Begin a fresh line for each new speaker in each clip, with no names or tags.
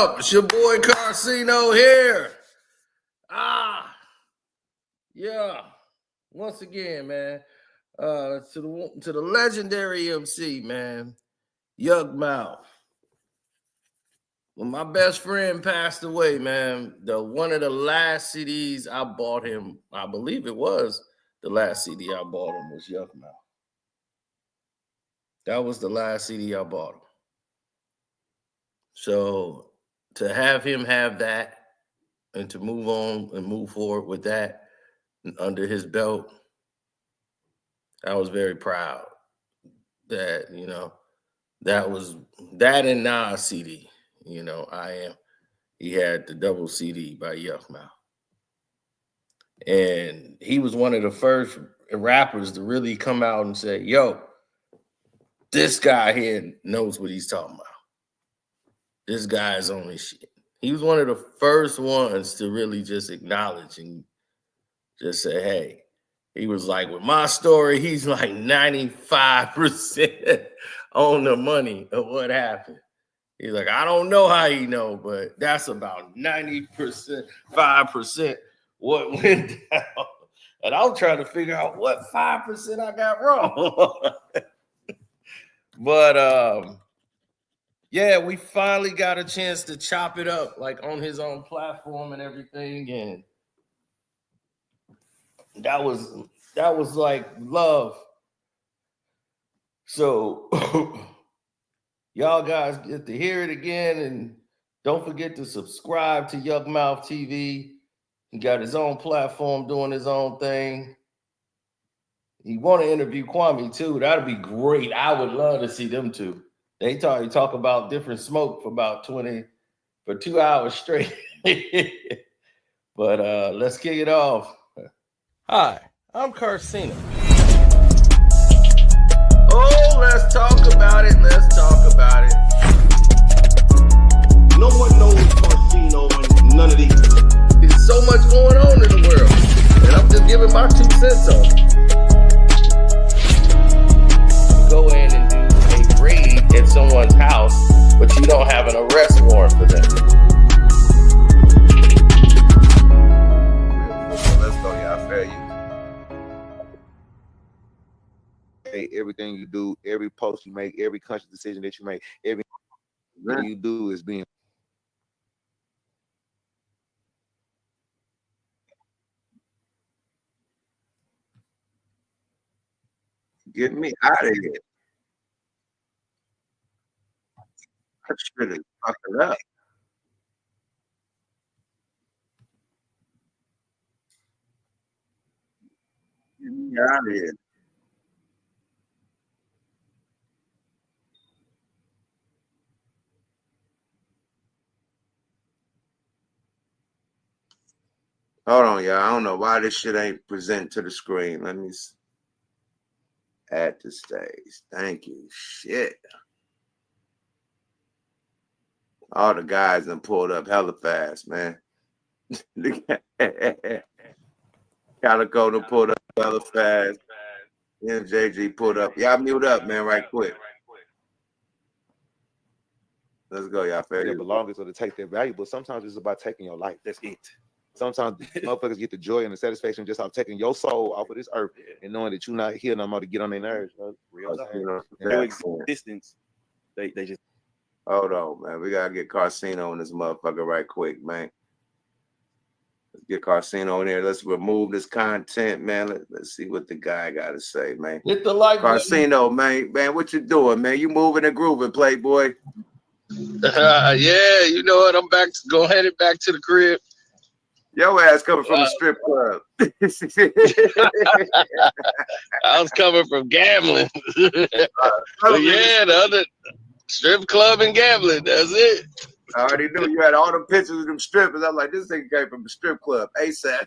up? It's your boy Karceno here. Yeah. Once again, man. To the legendary MC, man, Yukmouth. When my best friend passed away, man, one of the last CDs I bought him, I believe it was the last CD I bought him, was Yukmouth. That was the last CD I bought him. So to have him have that and to move on and move forward with that under his belt, I was very proud that, that was that and Nas CD. I am. He had the double CD by Yukmouth. And he was one of the first rappers to really come out and say, yo, this guy here knows what he's talking about. This guy is on his shit. He was one of the first ones to really just acknowledge and just say, hey, he was like, with my story, he's like 95% on the money of what happened. He's like, I don't know how you know, but that's about 90%, 5% what went down. And I'm trying to figure out what 5% I got wrong. But yeah, we finally got a chance to chop it up like on his own platform and everything. And that was like love. So y'all guys get to hear it again, and don't forget to subscribe to Yukmouth TV. He got his own platform doing his own thing. He want to interview Kwame too. That'd be great. I would love to see them two. They talk about different smoke for about 2 hours straight. But let's kick it off. Hi, I'm Karceno. Oh, let's talk about it. Let's talk about it.
No one knows Karceno and none of these.
There's so much going on in the world, and I'm just giving my 2 cents on it. Go in and do a raid at someone's house, but you don't have an arrest warrant for them.
Let's go, y'all. Fair you. Hey, everything you do, every post you make, every conscious decision that you make, everything you do is being. Get me out of here. I should have fucked it up. Get me out of here. Hold on, y'all. I don't know why this shit ain't present to the screen. Let me add to stage. Thank you. Shit. All the guys done pulled up hella fast, man. Calico done pulled up hella fast. MJG pulled up. Y'all mute up, man, right quick. Let's go, y'all. Fair. Their belongings or to take their valuables. Sometimes it's about taking your life. That's it. Sometimes motherfuckers get the joy and the satisfaction just off taking your soul off of this earth and knowing that you're not here no more to get on their nerves. Real no existence. They just hold on, man. We gotta get Karceno on this motherfucker right quick, man. Let's get Karceno in here. Let's remove this content, man. Let's see what the guy got to say, man.
Hit the like
Karceno, man, what you doing, man? You moving and grooving, Playboy?
Yeah, you know what? I'm back. Headed back to the crib.
Your ass coming from a strip club.
I was coming from gambling. Yeah, the other strip club and gambling. That's it.
I already knew you had all them pictures of them strippers. I'm like, this thing came from the strip club ASAP.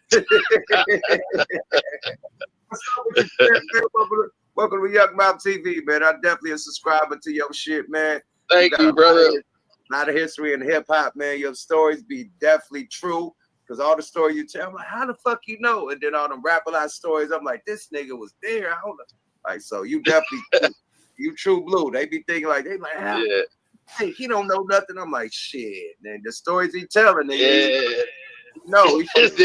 Welcome to Yukmouth TV, man. I'm definitely a subscriber to your shit, man.
Thank you, brother.
A lot of history in hip hop, man. Your stories be definitely true. Because all the stories you tell, I'm like, how the fuck you know? And then all them rap-a-lot stories, I'm like, this nigga was there. I don't know. Like, so you definitely, you true blue. They be thinking like, how?
Yeah.
hey, he don't know nothing. I'm like, shit. And the stories he telling,
Yeah.
no,
There's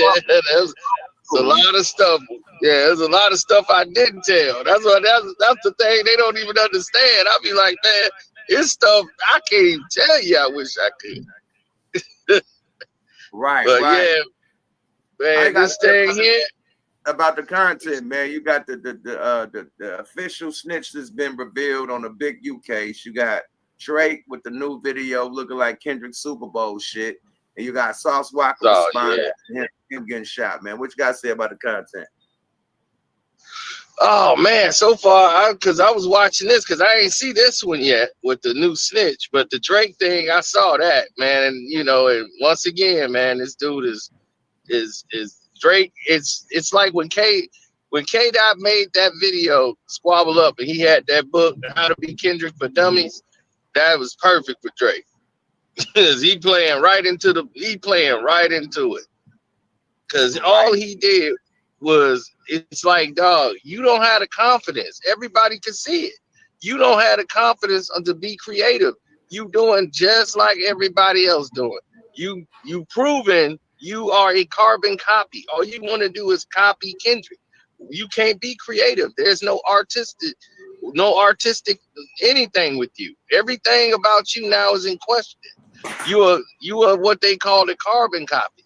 a lot of stuff. Yeah, there's a lot of stuff I didn't tell. That's the thing they don't even understand. I'll be like, man, it's stuff I can't even tell you. I wish I could.
Right,
but
right.
yeah, man, this thing here
about the content, man. You got the official snitch that's been revealed on a big U case. You got Drake with the new video looking like Kendrick Super Bowl shit, and you got Sauce Walker responding to him getting shot. Man, what you got to say about the content?
Oh man, so far, because I was watching this because I ain't see this one yet with the new snitch, but the Drake thing, I saw that, man. And you know, and once again, man, this dude is Drake. It's like when K-Dot made that video, Squabble Up, and he had that book, How to Be Kendrick for Dummies. That was perfect for Drake. Cause he playing right into it. Cause all he did was, it's like, dog, you don't have the confidence. Everybody can see it. You don't have the confidence to be creative. You doing just like everybody else doing. You proven you are a carbon copy. All you want to do is copy Kendrick. You can't be creative. There's no artistic anything with you. Everything about you now is in question. You are what they call a carbon copy.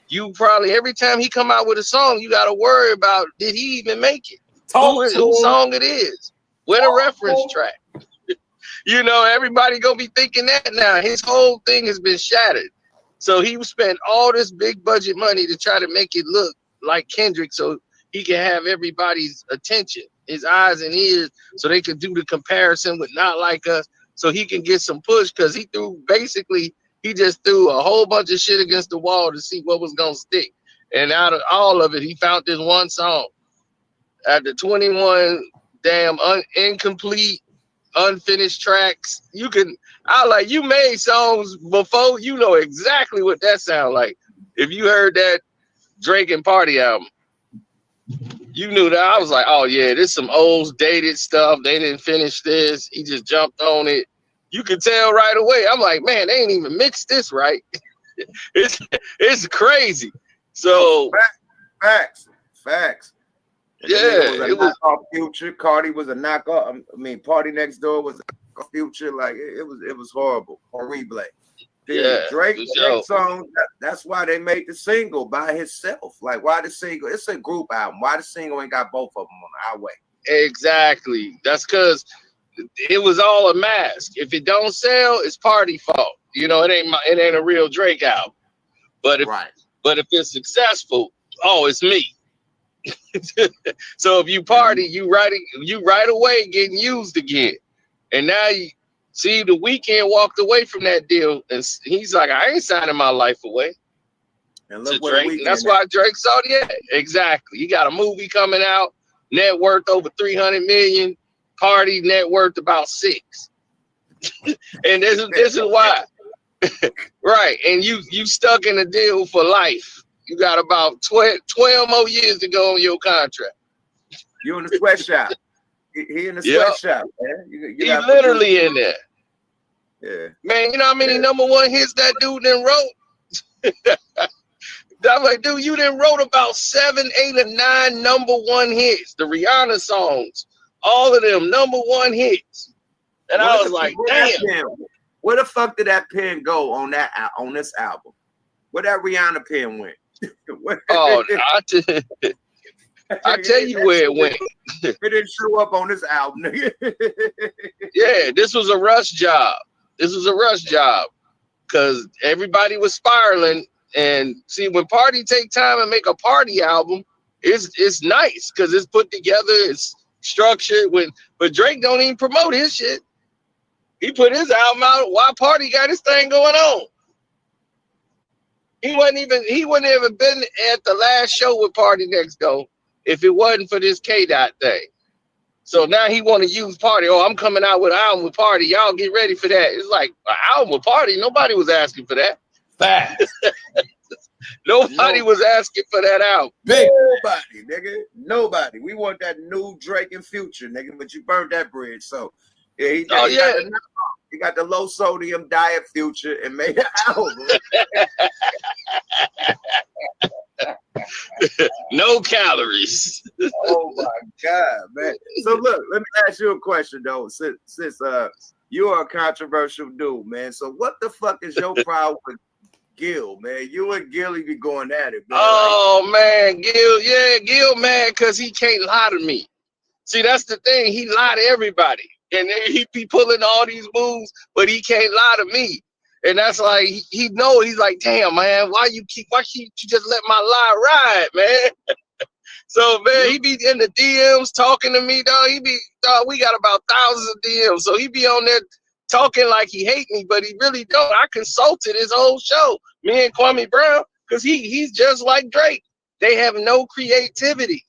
You probably, every time he come out with a song, you got to worry about, did he even make it? Whose song it is? Where the reference track? You know, everybody gonna be thinking that now. His whole thing has been shattered. So he spent all this big budget money to try to make it look like Kendrick so he can have everybody's attention, his eyes and ears, so they could do the comparison with Not Like Us, so he can get some push, because he just threw a whole bunch of shit against the wall to see what was gonna stick. And out of all of it, he found this one song. After 21 damn incomplete, unfinished tracks, you made songs before, you know exactly what that sound like. If you heard that Drake and Party album, you knew that. I was like, oh yeah, this some old dated stuff. They didn't finish this. He just jumped on it. You could tell right away. I'm like, man, they ain't even mixed this right. It's crazy. So
facts.
Yeah,
it was knockoff Future. Cardi was a knockoff. I mean, Party Next Door was a Future. Like it was horrible. Horrible.
Yeah,
Drake song. That's why they made the single by himself. Like, why the single? It's a group album. Why the single ain't got both of them on the highway?
Exactly. That's because it was all a mask. If it don't sell, it's Party fault. You know, it ain't a real Drake album. But if it's successful, oh, it's me. So if you Party, you right away getting used again. And now you see The Weeknd walked away from that deal, and he's like, I ain't signing my life away.
And look
to Drake. And that's why Drake saw exactly. He got a movie coming out, net worth over 300 million, Party net worth about 6. And this is why. Right. And you stuck in a deal for life. You got about 12 more years to go on your contract.
You in the sweatshop. He in the sweatshop, man. You
he literally in there.
Yeah.
Man, you know how many number one hits that dude then wrote? I'm like, dude, you done wrote about 7, 8, or 9 number one hits. The Rihanna songs, all of them number one hits. And I was like, damn.
Where the fuck did that pen go on this album? Where that Rihanna pen went?
Oh, I tell you where it went.
It didn't show up on this album.
Yeah, this was a rush job. Because everybody was spiraling. And see, when Party take time and make a Party album, it's nice because it's put together, it's structured. But Drake don't even promote his shit. He put his album out while Party got his thing going on. He wouldn't even been at the last show with Party Next Door if it wasn't for this K-Dot thing. So now he want to use Party. Oh, I'm coming out with an album with Party. Y'all get ready for that. It's like an album with Party. Nobody was asking for that. Nobody was asking for that album.
Nobody, nigga. Nobody. We want that new Drake and Future, nigga. But you burned that bridge. So yeah, He got the low sodium diet Future and made an album.
No calories.
Oh my God, man. So look, let me ask you a question though. Since you are a controversial dude, man. So what the fuck is your problem with Gil, man? You and Gilly be going at it, man.
Oh man, Gil mad because he can't lie to me. See, that's the thing. He lie to everybody. And he be pulling all these moves, but he can't lie to me. And that's like he know he's like, damn man, why you just let my lie ride, man? So man, he be in the DMs talking to me, dog. We got about thousands of DMs. So he be on there talking like he hate me, but he really don't. I consulted his whole show, me and Kwame Brown, because he's just like Drake. They have no creativity.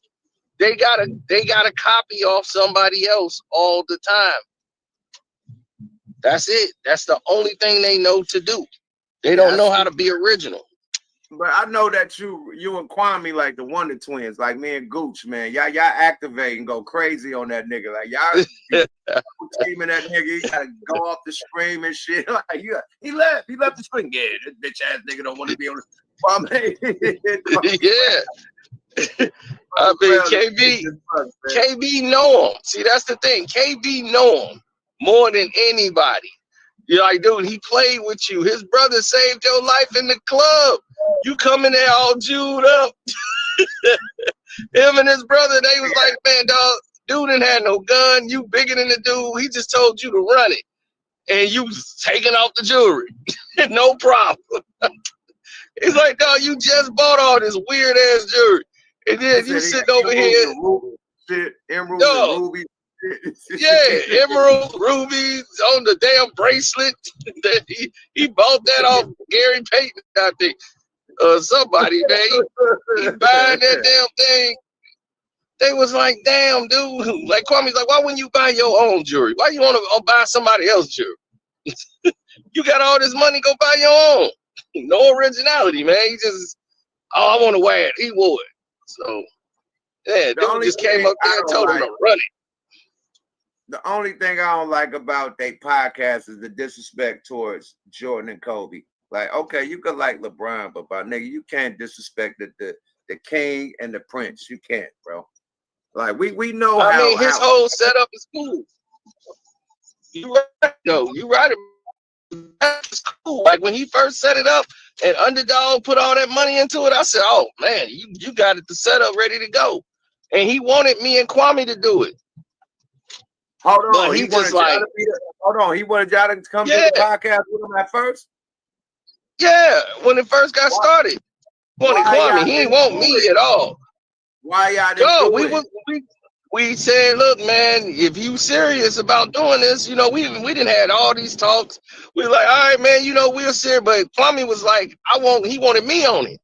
They gotta copy off somebody else all the time. That's it. That's the only thing they know to do. They don't know how to be original.
But I know that you and Kwame like the Wonder Twins, like me and Gooch, man. Y'all activate and go crazy on that nigga. Like y'all teaming that nigga. He gotta go off the screen and shit. Like he left the screen. Yeah, this bitch ass nigga don't want to be on the Kwame.
Yeah. I mean, KB know him. See, that's the thing. KB know him more than anybody. You're like, dude, he played with you. His brother saved your life in the club. You come in there all Jewed up. Him and his brother, they was like, man, dog, dude didn't have no gun. You bigger than the dude. He just told you to run it. And you taking off the jewelry. No problem. He's like, dog, you just bought all this weird ass jewelry. And then you sitting over here.
Emerald and ruby.
Yeah, emerald, rubies on the damn bracelet. He bought that off Gary Payton, I think. Somebody, man. He buying that damn thing. They was like, damn, dude. Like Kwame's like, why wouldn't you buy your own jewelry? Why you want to buy somebody else's jewelry? You got all this money, go buy your own. No originality, man. He just, I want to wear it. He wore it. So, yeah, dude just came up there and told him to run it.
The only thing I don't like about their podcast is the disrespect towards Jordan and Kobe. Like, okay, you could like LeBron, but nigga, you can't disrespect the king and the prince. You can't, bro. Like, we know
I mean, his whole setup is cool. You right, though. You right. That's cool. Like when he first set it up and Underdog put all that money into it, I said, oh man, you got it, the setup ready to go. And he wanted me and Kwame to do it.
Hold on, he wanted y'all to come to the podcast with him at first?
Yeah, when it first got started. Kwame, he didn't want me at all.
Why y'all didn't do it?
We said, look, man, if you serious about doing this, you know, we didn't had all these talks. We were like, all right, man, you know, we're serious. But Kwame was like, he wanted me on it.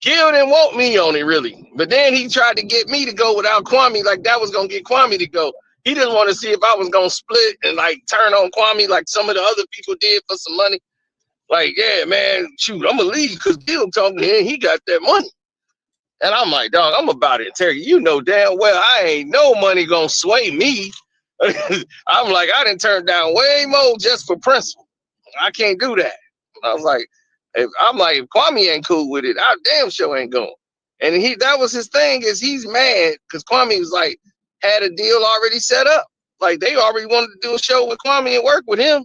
Gil didn't want me on it, really. But then he tried to get me to go without Kwame, like that was going to get Kwame to go. He didn't want to see if I was going to split and, like, turn on Kwame like some of the other people did for some money. Like, yeah, man, shoot, I'm going to leave because Gil told me he got that money. And I'm like, dog, I'm about to tell you, you know damn well I ain't no money going to sway me. I'm like, I didn't turn down way more just for principle. I can't do that. I was like, if Kwame ain't cool with it, I damn sure ain't going. And that was his thing, is he's mad because Kwame was like, had a deal already set up. Like they already wanted to do a show with Kwame and work with him.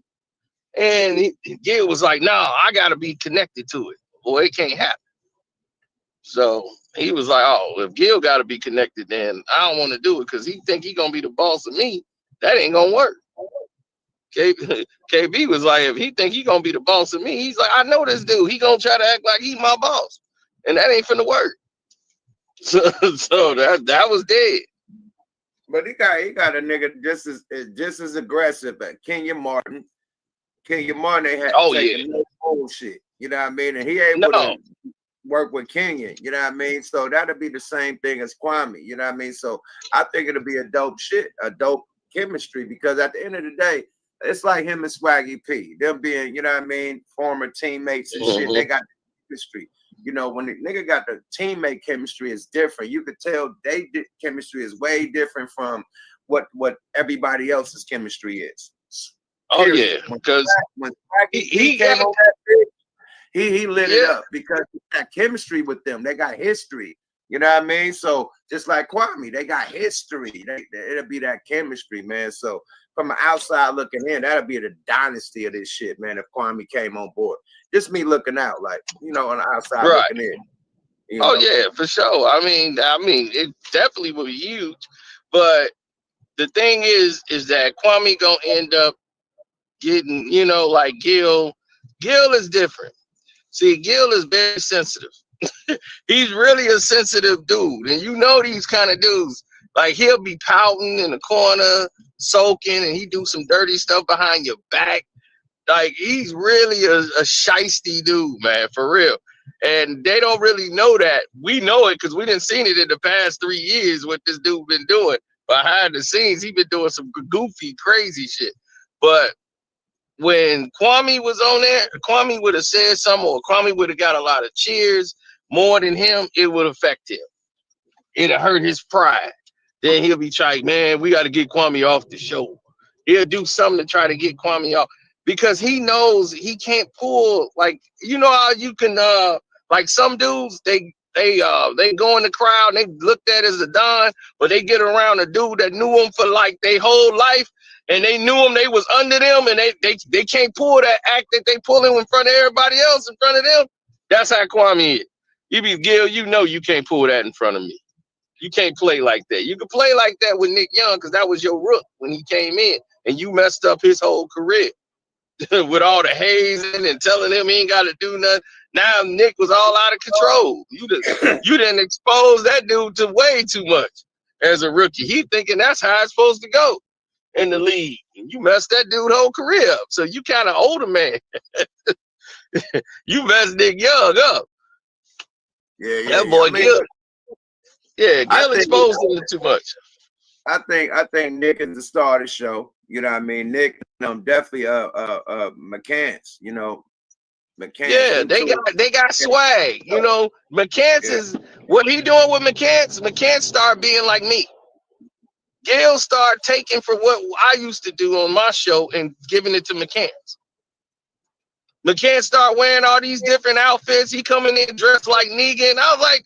And Gil was like, no, I got to be connected to it. Boy, it can't happen. So he was like, oh, if Gil got to be connected, then I don't want to do it because he think he going to be the boss of me. That ain't going to work. KB was like, if he think he going to be the boss of me, he's like, I know this dude. He going to try to act like he my boss. And that ain't finna work. So that was dead.
But he got a nigga just as aggressive at Kenyon Martin. Kenyon Martin, they had no bullshit. You know what I mean? And he able to work with Kenyon, you know what I mean? So that'll be the same thing as Kwame, you know what I mean? So I think it'll be a dope chemistry, because at the end of the day, it's like him and Swaggy P. Them being, you know what I mean, former teammates and shit, they got the chemistry. You know, when the nigga got the teammate chemistry is different. You could tell chemistry is way different from what everybody else's chemistry is.
Oh yeah, because
when
he
came
got
on that bitch, he lit it
yeah.
up because he got chemistry with them. They got history. You know what I mean? So just like Kwame, they got history. It'll be that chemistry, man. So from an outside looking in, that'll be the dynasty of this shit, man. If Kwame came on board, just me looking out, like on the outside
Right.
looking in.
Oh yeah, for sure. I mean, it definitely will be huge. But the thing is that Kwame gonna end up getting, like Gil. Gil is different. See, Gil is very sensitive. He's really a sensitive dude, and these kind of dudes. Like he'll be pouting in the corner, soaking, and he do some dirty stuff behind your back. Like he's really a shiesty dude, man, for real. And they don't really know that. We know it because we didn't seen it in the past 3 years what this dude been doing behind the scenes. He been doing some goofy, crazy shit. But when Kwame was on there, Kwame would have said something, or Kwame would have got a lot of cheers more than him. It would affect him. It'll hurt his pride. Then he'll be trying, man, we got to get Kwame off the show. He'll do something to try to get Kwame off because he knows he can't pull, like, how you can, like some dudes, they go in the crowd and they looked at as a don, but they get around a dude that knew him for like their whole life, and they knew him, they was under them, and they can't pull that act that they pulling in front of everybody else in front of them. That's how Kwame is. You be Gil, you can't pull that in front of me. You can't play like that. You can play like that with Nick Young because that was your rook when he came in, and you messed up his whole career with all the hazing and telling him he ain't got to do nothing. Now Nick was all out of control. You didn't expose that dude to way too much as a rookie. He thinking that's how it's supposed to go in the league. You messed that dude's whole career up. So you kind of older man. You messed Nick Young up.
Yeah.
That boy Gil. Yeah, Gil exposed him too much.
I think Nick is the star of the show. You know what I mean? Nick, definitely McCants, McCants.
Yeah, they got swag. McCants is what he doing with McCants. McCants start being like me. Gil start taking for what I used to do on my show and giving it to McCants. McCants start wearing all these different outfits. He coming in dressed like Negan. I was like,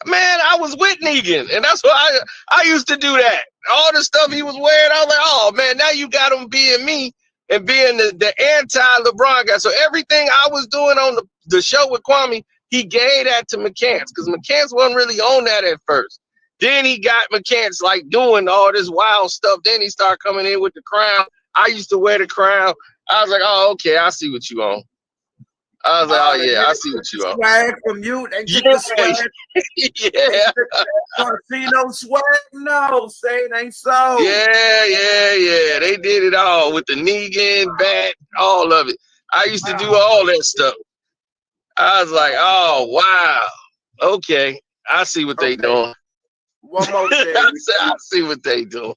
man, I was with Negan, and that's why I used to do that. All the stuff he was wearing, I was like, oh man, now you got him being me and being the anti-LeBron guy. So everything I was doing on the show with Kwame, he gave that to McCants because McCants wasn't really on that at first. Then he got McCants like doing all this wild stuff. Then he started coming in with the crown. I used to wear the crown. I was like, oh, okay, I see what you on. I was like, oh yeah, I see what you on.
Swag from you. They took the swag.
Yeah.
Karceno swag? No, say it ain't so.
Yeah. They did it all with the Negan, bat, all of it. I used to do all that stuff. I was like, oh, wow. Okay. I see what they doing.
One more thing.
I see what they doing.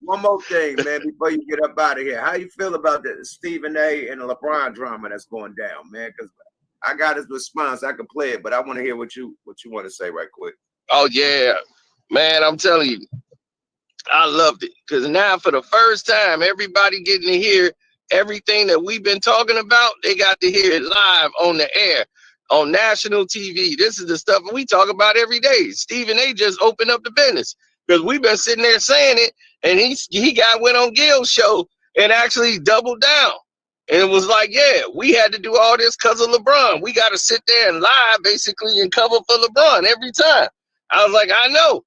One more thing, man, before you get up out of here. How you feel about the Stephen A. and the LeBron drama that's going down, man? Because I got his response. I can play it, but I want to hear what you want to say right quick.
Oh, yeah. Man, I'm telling you, I loved it. Because now for the first time, everybody getting to hear everything that we've been talking about. They got to hear it live on the air, on national TV. This is the stuff we talk about every day. Stephen A. just opened up the business because we've been sitting there saying it, and he went on Gil's show and actually doubled down. And it was like, yeah, we had to do all this because of LeBron. We got to sit there and lie basically and cover for LeBron every time. I was like, I know.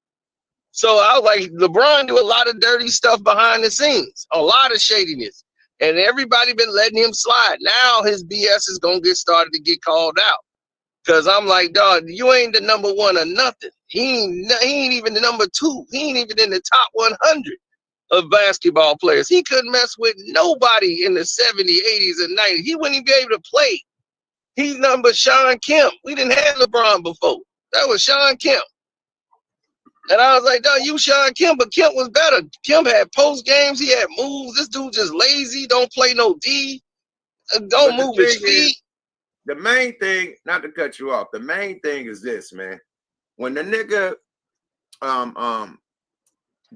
So I was like, LeBron do a lot of dirty stuff behind the scenes, a lot of shadiness. And everybody been letting him slide. Now his BS is going to get started to get called out. Because I'm like, dog, you ain't the number one or nothing. He ain't even the number two. He ain't even in the top 100 of basketball players. He couldn't mess with nobody in the 70s, 80s, and 90s. He wouldn't even be able to play. He's number Sean Kemp. We didn't have LeBron before. That was Sean Kemp. And I was like, dog, you Sean Kemp, but Kemp was better. Kemp had post games. He had moves. This dude just lazy. Don't play no D. Don't move his feet.
The main thing, not to cut you off, the main thing is this, man. When the nigga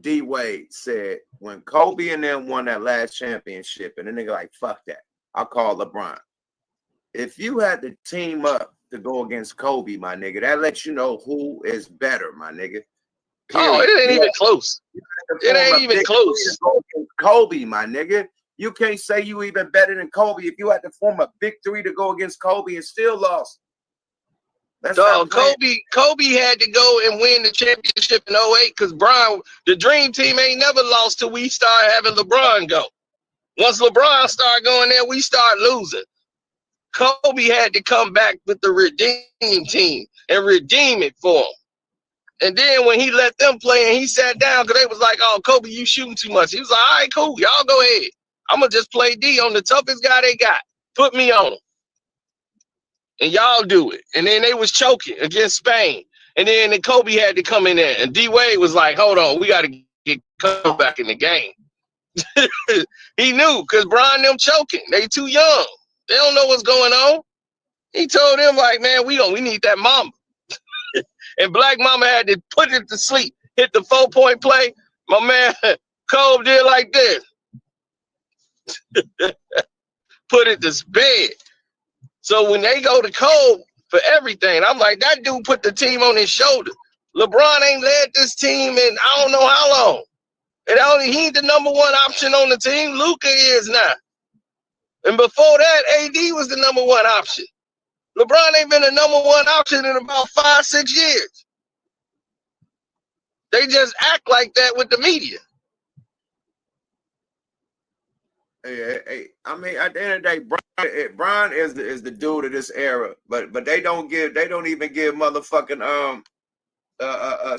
D Wade said when Kobe and them won that last championship, and then they like, fuck that. I'll call LeBron. If you had to team up to go against Kobe, my nigga, that lets you know who is better, my nigga. Period.
Oh, it ain't even close. It ain't even close.
Kobe, my nigga. You can't say you even better than Kobe if you had to form a big three to go against Kobe and still lost.
Dog, Kobe had to go and win the championship in 08 because Bron, the dream team ain't never lost till we start having LeBron go. Once LeBron started going there, we start losing. Kobe had to come back with the redeem team and redeem it for him. And then when he let them play and he sat down, because they was like, oh, Kobe, you shooting too much. He was like, all right, cool. Y'all go ahead. I'm going to just play D on the toughest guy they got. Put me on him. And y'all do it. And then they was choking against Spain. And then Kobe had to come in there. And D Wade was like, hold on, we got to get Kobe back in the game. He knew because Bron them choking. They too young. They don't know what's going on. He told them like, man, we need that mama. And Black Mama had to put it to sleep. Hit the 4-point play. My man Kobe did like this. Put it to bed. So when they go to Kobe for everything, I'm like, that dude put the team on his shoulder. LeBron ain't led this team in I don't know how long. And he ain't the number one option on the team. Luka is now. And before that, AD was the number one option. LeBron ain't been the number one option in about 5-6 years. They just act like that with the media.
Hey, I mean, at the end of the day, Bron is the dude of this era, but they don't even give motherfucking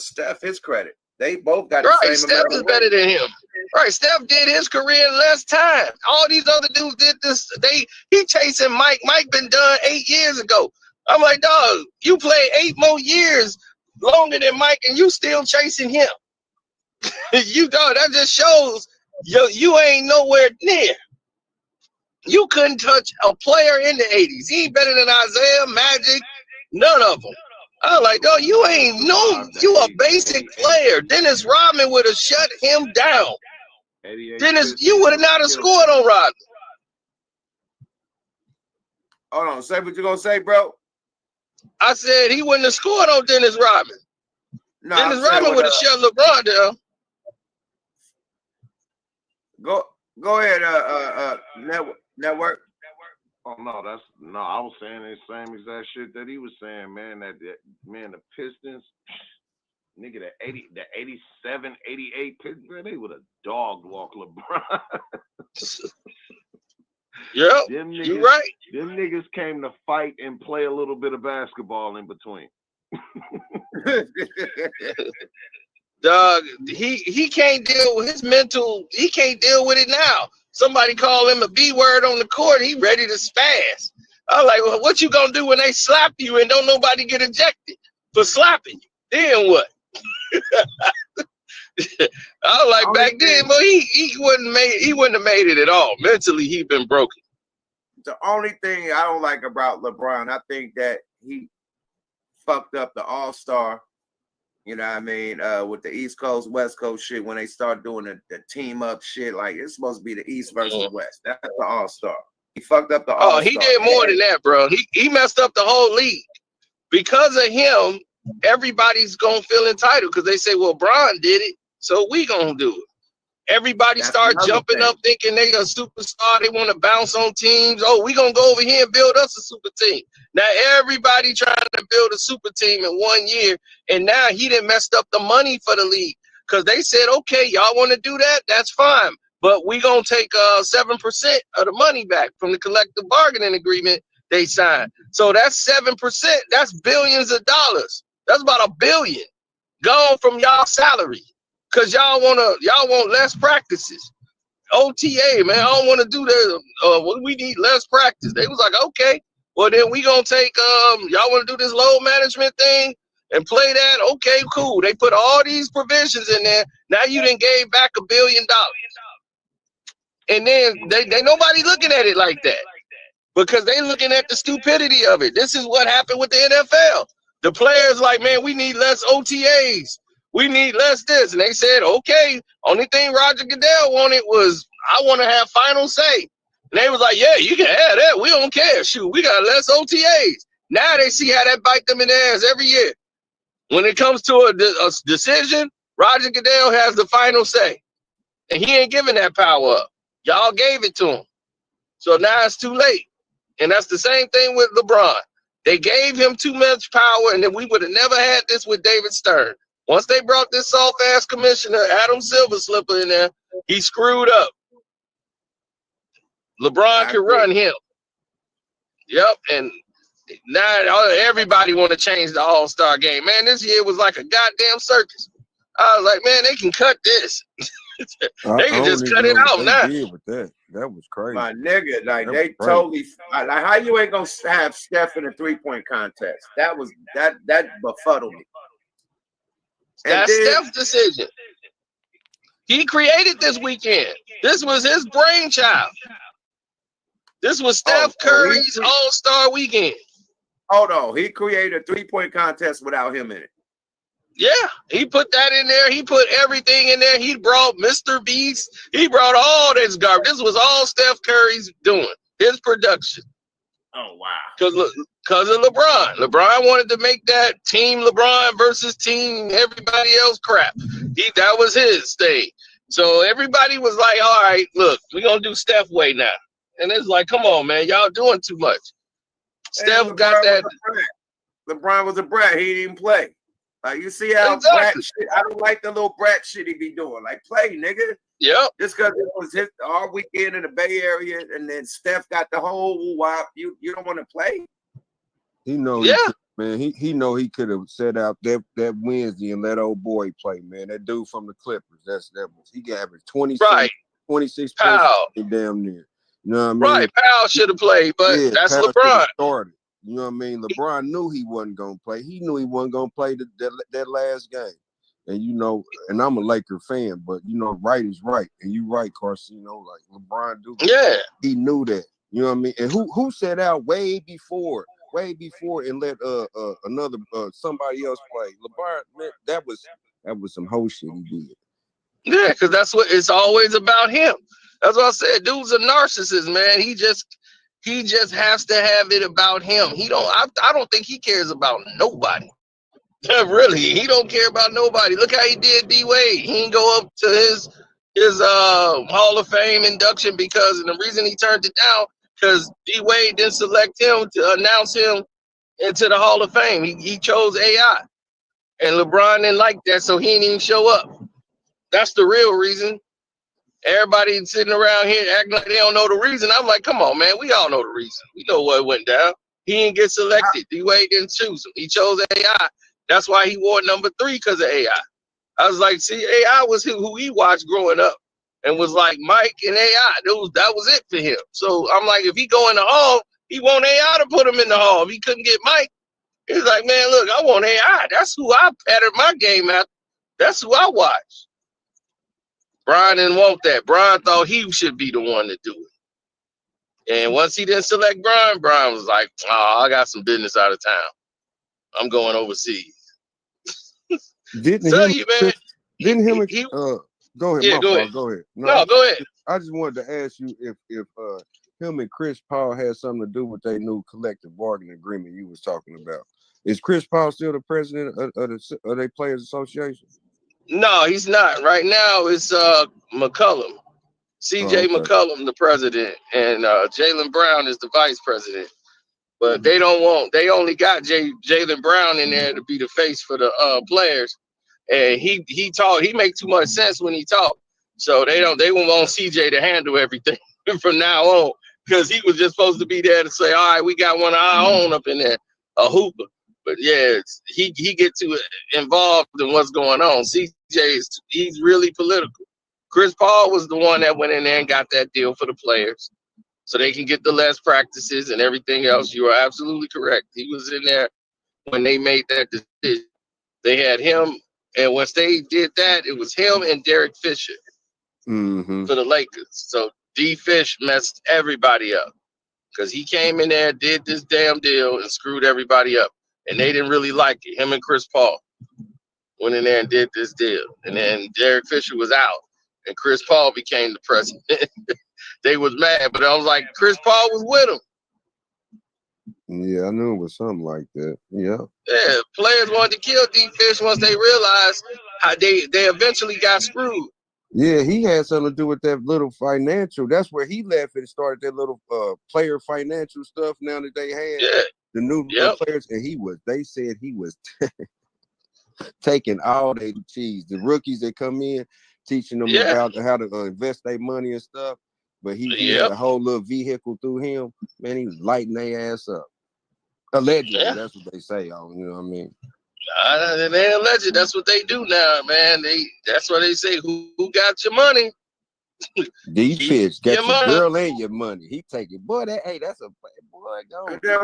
Steph his credit. They both got the same
Steph is better than him. Right, Steph did his career in less time. All these other dudes did this. He chasing Mike. Mike been done 8 years ago. I'm like, dog, you play 8 more years longer than Mike, and you still chasing him. You dog, that just shows you ain't nowhere near. You couldn't touch a player in the 80s. He ain't better than Isaiah, Magic, none of them. I was like, dog, you ain't you a basic player. Dennis Rodman would have shut him down. Dennis, you would have not have scored on Rodman.
Hold on, say what you gonna say, bro. I
said he wouldn't have scored on Dennis Rodman. No, Dennis Rodman would have shut LeBron down.
Go ahead, network.
Oh no, I was saying the same exact shit that he was saying, man. Man, the Pistons, nigga, the 87, 88 Pistons, man, they would have dog walk LeBron.
Yep, you're right.
Them niggas came to fight and play a little bit of basketball in between.
Dog, he can't deal with his mental. He can't deal with it now. Somebody call him a B word on the court. He ready to spaz. I was like, well, what you gonna do when they slap you and don't nobody get ejected for slapping you? Then what? I was like, back then, but he wouldn't have made it at all. Mentally, he'd been broken.
The only thing I don't like about LeBron, I think that he fucked up the All-Star. You know what I mean? With the East Coast, West Coast shit, when they start doing the team up shit, like it's supposed to be the East versus West. That's the All-Star. He fucked up the All-Star.
Oh, he did more than that, bro. He messed up the whole league. Because of him, everybody's gonna feel entitled because they say, well, Bron did it, so we gonna do it. Everybody start jumping up thinking they a superstar. They want to bounce on teams. Oh, we gonna go over here and build us a super team. Now everybody trying to build a super team in 1 year, and now he done messed up the money for the league because they said, okay, y'all want to do that? That's fine, but we gonna take 7% of the money back from the collective bargaining agreement they signed. So that's 7%. That's billions of dollars. That's about $1 billion gone from y'all salary. Cause y'all want less practices. OTA, man, I don't want to do that. We need less practice. They was like, okay, well then we gonna take y'all want to do this load management thing and play that? Okay, cool. They put all these provisions in there. Now you done gave back $1 billion. And then they nobody looking at it like that. Because they looking at the stupidity of it. This is what happened with the NFL. The players like, man, we need less OTAs. we need less this. And they said, okay, only thing Roger Goodell wanted was, I want to have final say. And they was like, yeah, you can have that. We don't care. Shoot, we got less OTAs. Now they see how that bite them in the ass every year. When it comes to a decision, Roger Goodell has the final say. And he ain't giving that power up. Y'all gave it to him. So now it's too late. And that's the same thing with LeBron. They gave him too much power, and then we would have never had this with David Stern. Once they brought this soft-ass commissioner, Adam Silver Slipper, in there, he screwed up. LeBron could run him. Yep, and now everybody want to change the All-Star game. Man, this year was like a goddamn circus. I was like, man, they can cut this. They can just cut it out now.
With that. That was crazy.
My nigga, like
that
they totally like how you ain't gonna have Steph in a 3-point contest. That befuddled me.
That's Steph's decision. He created this weekend. This was his brainchild. This was Steph Curry's All-Star weekend.
Hold on. He created a 3-point contest without him in it.
Yeah, he put that in there. He put everything in there. He brought Mr. Beast. He brought all this garbage. This was all Steph Curry's doing, his production.
Oh, wow.
Because of LeBron. LeBron wanted to make that team LeBron versus team everybody else crap. That was his thing. So everybody was like, all right, look, we're going to do Steph way now. And it's like, come on, man, y'all doing too much. Steph got that.
LeBron was a brat. He didn't play. Like, you see how brat shit, I don't like the little brat shit he be doing. Like, play, nigga.
Yep.
Just because it was his all weekend in the Bay Area, and then Steph got the whole wop. You don't want to play?
He know, man. He know he could have set out that Wednesday and let old boy play, man. That dude from the Clippers. He got averaged 26 points damn near. You know what I mean?
Right. Powell should have played, but that's
Powell
LeBron.
Started. You know what I mean? LeBron knew he wasn't gonna play. He knew he wasn't gonna play that last game. And you know, and I'm a Laker fan, but you know, right is right. And you right, Karceno, like LeBron do.
Yeah.
He knew that. You know what I mean? And who set out way before and let another somebody else play. LeBron, man, that was some whole shit he did.
Yeah, because that's what it's always about him. That's what I said. Dude's a narcissist, man. He just has to have it about him. I don't think he cares about nobody. Really, he don't care about nobody. Look how he did D-Wade. He didn't go up to his Hall of Fame induction because, and the reason he turned it down, because D-Wade didn't select him to announce him into the Hall of Fame. He chose AI. And LeBron didn't like that, so he didn't even show up. That's the real reason. Everybody sitting around here acting like they don't know the reason. I'm like, come on, man. We all know the reason. We know what went down. He didn't get selected. D-Wade didn't choose him. He chose AI. That's why he wore number 3, because of AI. I was like, see, AI was who he watched growing up and was like Mike and AI. That was it for him. So I'm like, if he go in the hall, he want AI to put him in the hall. If he couldn't get Mike, he's like, man, look, I want AI. That's who I patterned my game at. That's who I watch. Brian didn't want that. Brian thought he should be the one to do it. And once he didn't select Brian was like, oh, I got some business out of town. I'm going overseas.
Didn't
go
ahead.
Yeah, go ahead.
Go ahead.
No, go ahead.
I just wanted to ask you if him and Chris Paul had something to do with their new collective bargaining agreement you was talking about. Is Chris Paul still the president of the Players Association? No,
he's not. Right now, it's McCollum. CJ McCollum, the president, and Jaylen Brown is the vice president. But they only got Jaylen Brown in there to be the face for the players. And he make too much sense when he talk. So they won't want CJ to handle everything from now on, because he was just supposed to be there to say, all right, we got one of our own up in there, a hooper. But yeah, he get too involved in what's going on. CJ he's really political. Chris Paul was the one that went in there and got that deal for the players, so they can get the less practices and everything else. You are absolutely correct. He was in there when they made that decision. They had him, and once they did that, it was him and Derek Fisher for the Lakers. So D. Fish messed everybody up because he came in there, did this damn deal, and screwed everybody up. And they didn't really like it, him and Chris Paul. went in there and did this deal. And then Derek Fisher was out, and Chris Paul became the president. They was mad, but I was like, Chris Paul was with him.
Yeah, I knew it was something like that. Yeah.
Yeah, players wanted to kill D Fish once they realized how they eventually got screwed.
Yeah, he had something to do with that little financial. That's where he left and started that little player financial stuff now that they had.
Yeah.
The new little players, and they said he was taking all their cheese. The rookies that come in, teaching them about how to invest their money and stuff. But he had a whole little vehicle through him. Man, he was lighting their ass up. Allegedly, that's what they say. You know what I mean?
They alleged. That's what they do now, man. That's what they say. Who got your money?
D Fish got your girl and your money. He take it, boy. That's a boy. Go.
And then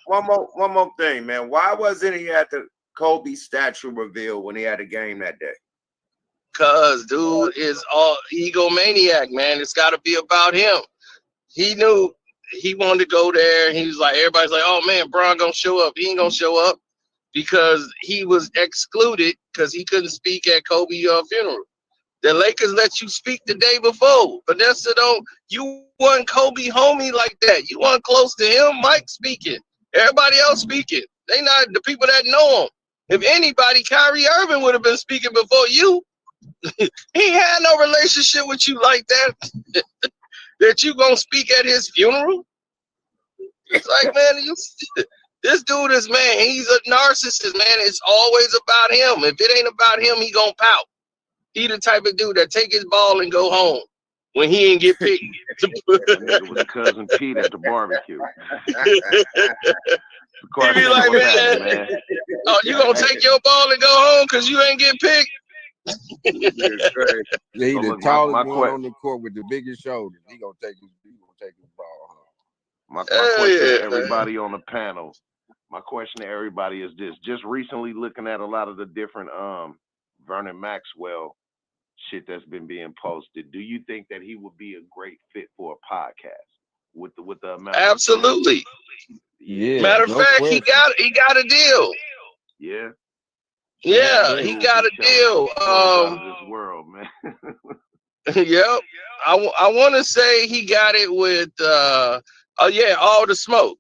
one more thing, man. Why wasn't he at the Kobe statue reveal when he had a game that day?
Cause dude is all egomaniac, man. It's got to be about him. He knew he wanted to go there. He was like, everybody's like, oh man, Bron gonna show up. He ain't gonna show up because he was excluded because he couldn't speak at Kobe's funeral. The Lakers let you speak the day before. Vanessa you weren't Kobe homie like that. You weren't close to him. Mike speaking. Everybody else speaking. They not the people that know him. If anybody, Kyrie Irving would have been speaking before you. He had no relationship with you like that. That you gonna speak at his funeral? It's like, man, this dude is, man, he's a narcissist, man. It's always about him. If it ain't about him, he gonna pout. He the type of dude that take his ball and go home when he ain't get picked.
Nigga was cousin Pete at the barbecue.
He be like, man, oh, you gonna take your ball and go home because you ain't get picked?
He the tallest one on the court with the biggest shoulders. He gonna take his ball home.
My question to everybody on the panel. My question to everybody is this: just recently looking at a lot of the different Vernon Maxwell shit that's been being posted, do you think that he would be a great fit for a podcast with the amount?
Absolutely.
Yeah.
Matter of fact, he got a deal.
Yeah.
Yeah, he got a deal.
This world, man.
Yep. I want to say he got it with All the Smoke,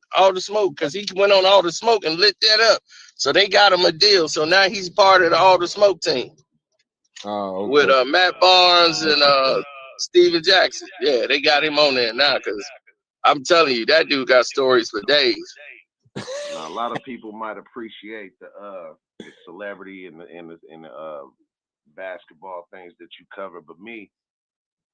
because he went on All the Smoke and lit that up. So they got him a deal. So now he's part of the All the Smoke team.
Oh, okay.
With Matt Barnes and Steven Jackson. Yeah, they got him on there now because I'm telling you, that dude got stories for days.
Now, a lot of people might appreciate the celebrity and the basketball things that you cover, but me,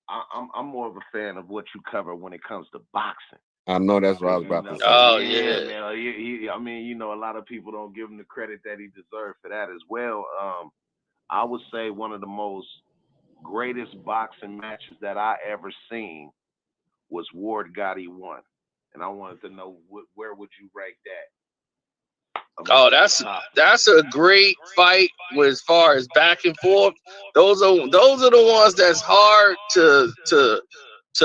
I'm more of a fan of what you cover when it comes to boxing.
I know that's what I was about to say.
Oh
yeah, man. I mean, a lot of people don't give him the credit that he deserves for that as well. I would say one of the most greatest boxing matches that I ever seen was Ward Gotti 1, and I wanted to know where would you rank that?
Oh, that's a great fight as far as back and forth. Those are the ones that's hard to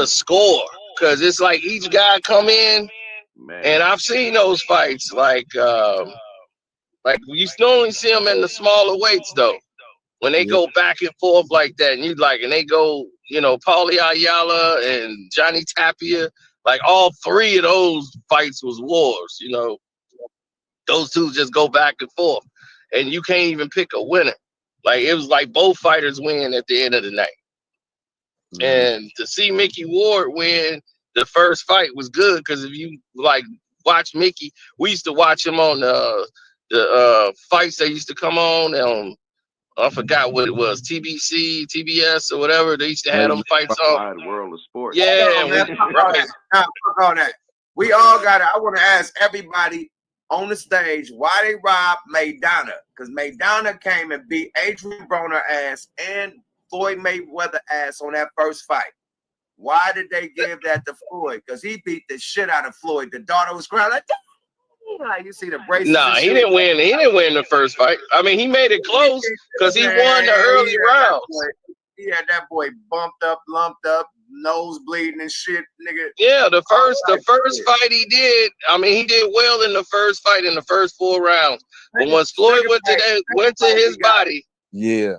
score because it's like each guy come in, man. And I've seen those fights like you normally see them in the smaller weights though. When they go back and forth like that, and they go, Paulie Ayala and Johnny Tapia, like all three of those fights was wars, Those two just go back and forth, and you can't even pick a winner. Like it was like both fighters win at the end of the night. Mm-hmm. And to see Mickey Ward win the first fight was good because if you watch Mickey, we used to watch him on the fights that used to come on. I forgot what it was, TBC, TBS, or whatever. They used to have them fights on.
World of Sports.
Yeah, man. Fuck all that. We all got it. I want to ask everybody on the stage why they robbed Maidana, because Maidana came and beat Adrian Broner ass and Floyd Mayweather ass on that first fight. Why did they give that to Floyd? Because he beat the shit out of Floyd. The daughter was crying like, you see the braces.
Nah, he didn't win. He didn't win the first fight. I mean, he made it close because he won the early rounds.
He had that boy bumped up, lumped up, nose bleeding and shit, nigga.
Yeah, the first fight he did. I mean, he did well in the first fight in the first 4 rounds. But once Floyd went to his body,
Yeah.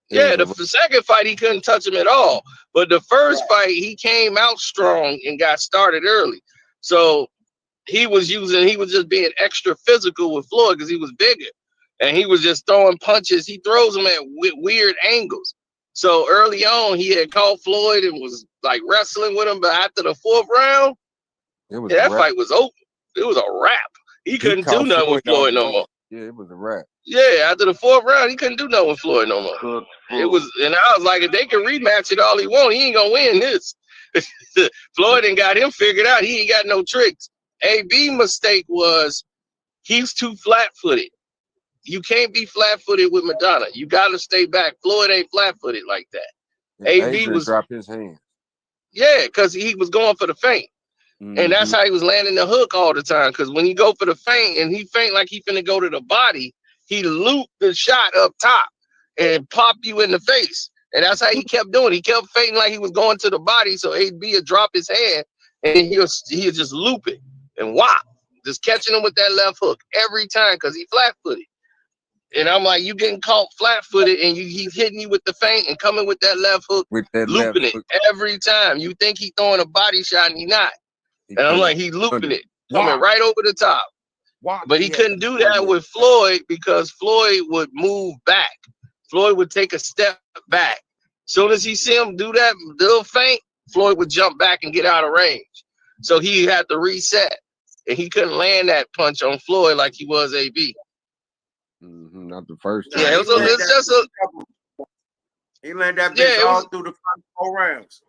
Yeah, the second fight, he couldn't touch him at all. But the first fight, he came out strong and got started early. So he was just being extra physical with Floyd because he was bigger. And he was just throwing punches. He throws them at weird angles. So early on, he had caught Floyd and was like wrestling with him. But after the fourth round, that fight was over. It was a wrap. He couldn't do nothing with Floyd no more.
Yeah, it was a wrap.
Yeah, after the fourth round, he couldn't do nothing with Floyd no more. It was, and I was like, if they can rematch it all he want, he ain't gonna win this. Floyd ain't got him figured out. He ain't got no tricks. AB mistake was he's too flat-footed. You can't be flat-footed with Madonna. You gotta stay back. Floyd ain't flat-footed like that.
And
AB was
dropped his hand.
Yeah, because he was going for the feint. And that's how he was landing the hook all the time. Because when you go for the feint and he feint like he finna go to the body, he looped the shot up top and pop you in the face. And that's how he kept doing. He kept feinting like he was going to the body. So AB would drop his hand and he'll just loop it and whop. Just catching him with that left hook every time because he flat-footed. And I'm like, you getting caught flat-footed and he's hitting you with the feint and coming with that left hook, looping it every time. You think he's throwing a body shot and he's not. And I'm like, he's looping it, coming right over the top. But he couldn't do that with Floyd because Floyd would move back. Floyd would take a step back. Soon as he see him do that little feint, Floyd would jump back and get out of range. So he had to reset. And he couldn't land that punch on Floyd like he was AB.
Not the first
time.
Yeah,
he landed that bitch all through the first 4 rounds.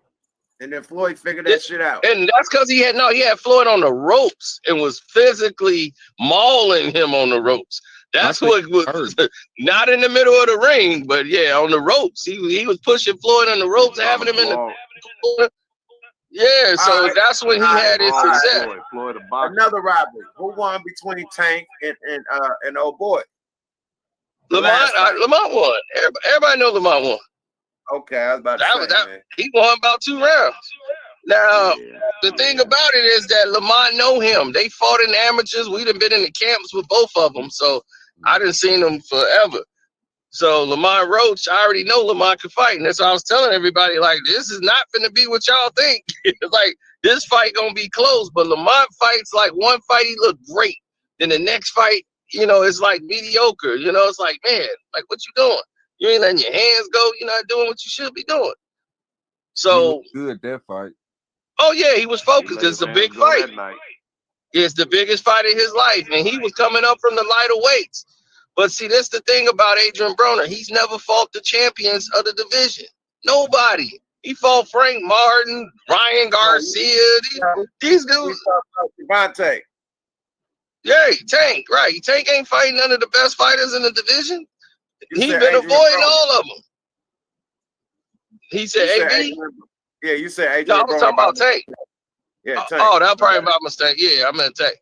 And then Floyd figured that shit out.
And that's because he had Floyd on the ropes and was physically mauling him on the ropes. That's what was not in the middle of the ring, but yeah, on the ropes. He was pushing Floyd on the ropes, having him in the yeah. So that's when he had his success.
Another rivalry. Who won between Tank and old boy?
Lamont won. Everybody know Lamont won.
Okay, I was about to say, man.
He won about 2 rounds. Now, the thing about it is that Lamont know him. They fought in the amateurs. We done been in the camps with both of them, so I done seen them forever. So Lamont Roach, I already know Lamont can fight, and that's why I was telling everybody, like, this is not finna be what y'all think. Like, this fight gonna be close, but Lamont fights like one fight he looked great, then the next fight, it's like mediocre. It's like, man, like, what you doing? You ain't letting your hands go. You're not doing what you should be doing. So
good that fight.
Oh yeah, he was focused. It's a big fight. It's the biggest fight of his life, and he was coming up from the lighter weights. But see, that's the thing about Adrian Broner. He's never fought the champions of the division. Nobody. He fought Frank Martin, Ryan Garcia. These dudes.
Devontae.
Yeah, Tank. Right. Tank ain't fighting none of the best fighters in the division. He's been avoiding all of them. He said AB?
Yeah, you said Adrian.
No, I was talking about Tank.
Yeah, Tank.
Oh, that was probably my mistake. Yeah, I meant Tank.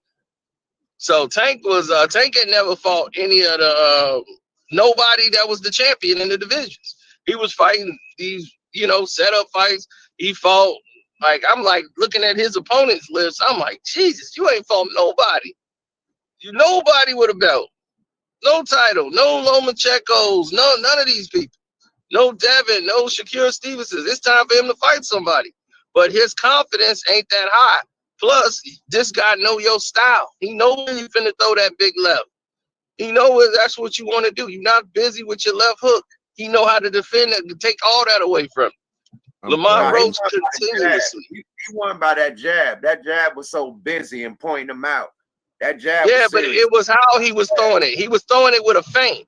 So Tank had never fought any of the nobody that was the champion in the divisions. He was fighting these, setup fights. He fought I'm looking at his opponent's list. I'm like, Jesus, you ain't fought nobody. Nobody with a belt. No title, no Lomachenko's, none of these people. No Devin, no Shakur Stevenson. It's time for him to fight somebody. But his confidence ain't that high. Plus, this guy know your style. He know when you finna throw that big left. He know that's what you want to do. You're not busy with your left hook. He know how to defend it and take all that away from him. Lamont Roach continuously.
He won by that jab. That jab was so busy and pointing him out. That jab.
Yeah, but it was how he was throwing it. He was throwing it with a feint.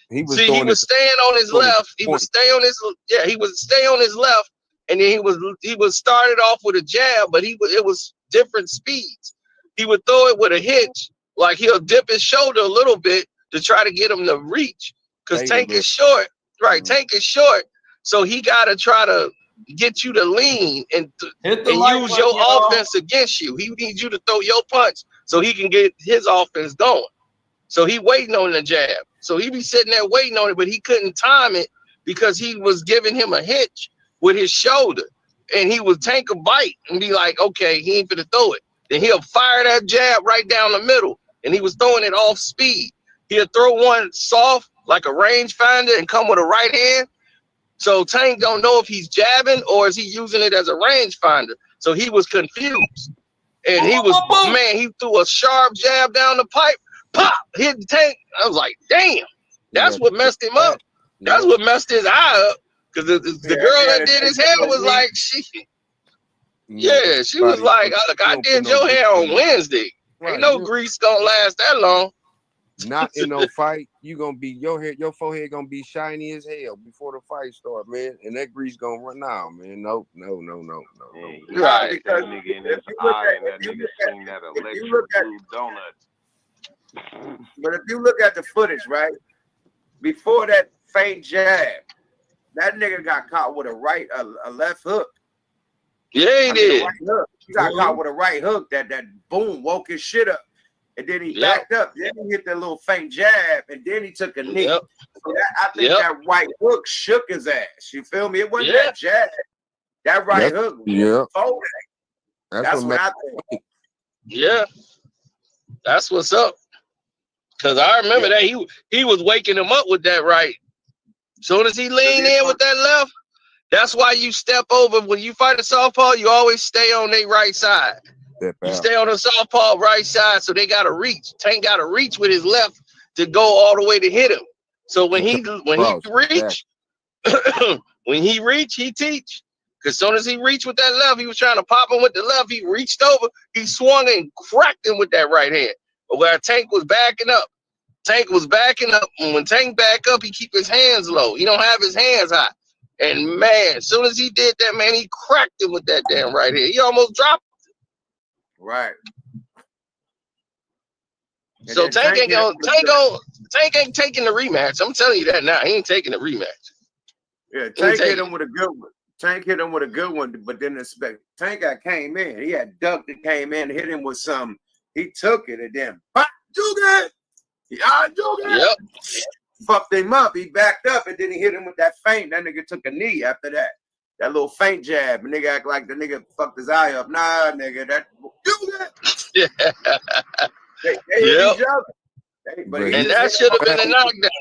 He was staying on his left. He would stay on his left, and then he was started off with a jab, but it was different speeds. He would throw it with a hitch, like he'll dip his shoulder a little bit to try to get him to reach, because Tank is short. Right, Tank is short, so he got to try to get you to lean and use your offense against you. He needs you to throw your punch so he can get his offense going. So he waiting on the jab. So he be sitting there waiting on it, but he couldn't time it because he was giving him a hitch with his shoulder. And he would take a bite and be like, okay, he ain't finna throw it. Then he'll fire that jab right down the middle. And he was throwing it off speed. He'll throw one soft like a rangefinder and come with a right hand. So Tank don't know if he's jabbing or is he using it as a rangefinder. So he was confused. And he was, man, he threw a sharp jab down the pipe, pop, hit the Tank. I was like, damn, that's what messed him up. That's what messed his eye up. Because the girl that did his hair was like, she was like, look, I did your hair on Wednesday. Ain't no grease gonna last that long.
Not in no fight. You gonna be your forehead gonna be shiny as hell before the fight start, man. And that grease gonna run now, man. No.
Right.
Because that nigga in his eye and that nigga seen that electric blue donut.
But if you look at the footage, right, before that feint jab, that nigga got caught with a left hook.
Yeah, he did.
Right hook. He got caught with a right hook that boom woke his shit up. And then he backed up. Then he hit that little feint jab, and then he took a knee. So I think that right hook shook his ass. You feel me? It wasn't that jab. That right hook. Folded. That's what I think.
Yeah, that's what's up. Cause I remember that he was waking him up with that right. Soon as he leaned in with that left, that's why you step over when you fight a southpaw. You always stay on their right side. You stay on the southpaw right side, so they gotta reach. Tank gotta reach with his left to go all the way to hit him. So when he reach, he teach. Because soon as he reached with that left, he was trying to pop him with the left. He reached over, he swung and cracked him with that right hand. But where Tank was backing up, and when Tank back up, he keep his hands low. He don't have his hands high. And man, as soon as he did that, man, he cracked him with that damn right hand. He almost dropped.
Right.
So Tank ain't taking the rematch. I'm telling you that now. He ain't taking the rematch.
Yeah, Tank hit him with a good one. Tank hit him with a good one, but then Tank came in. He had ducked and came in, hit him with some. He took it and then
Yep.
Fucked him up. He backed up and then he hit him with that feint. That nigga took a knee after that. That little feint jab. And nigga act like the nigga fucked his eye up. Nah, nigga,
Yeah.
They hit each other.
And that should have been a knockdown.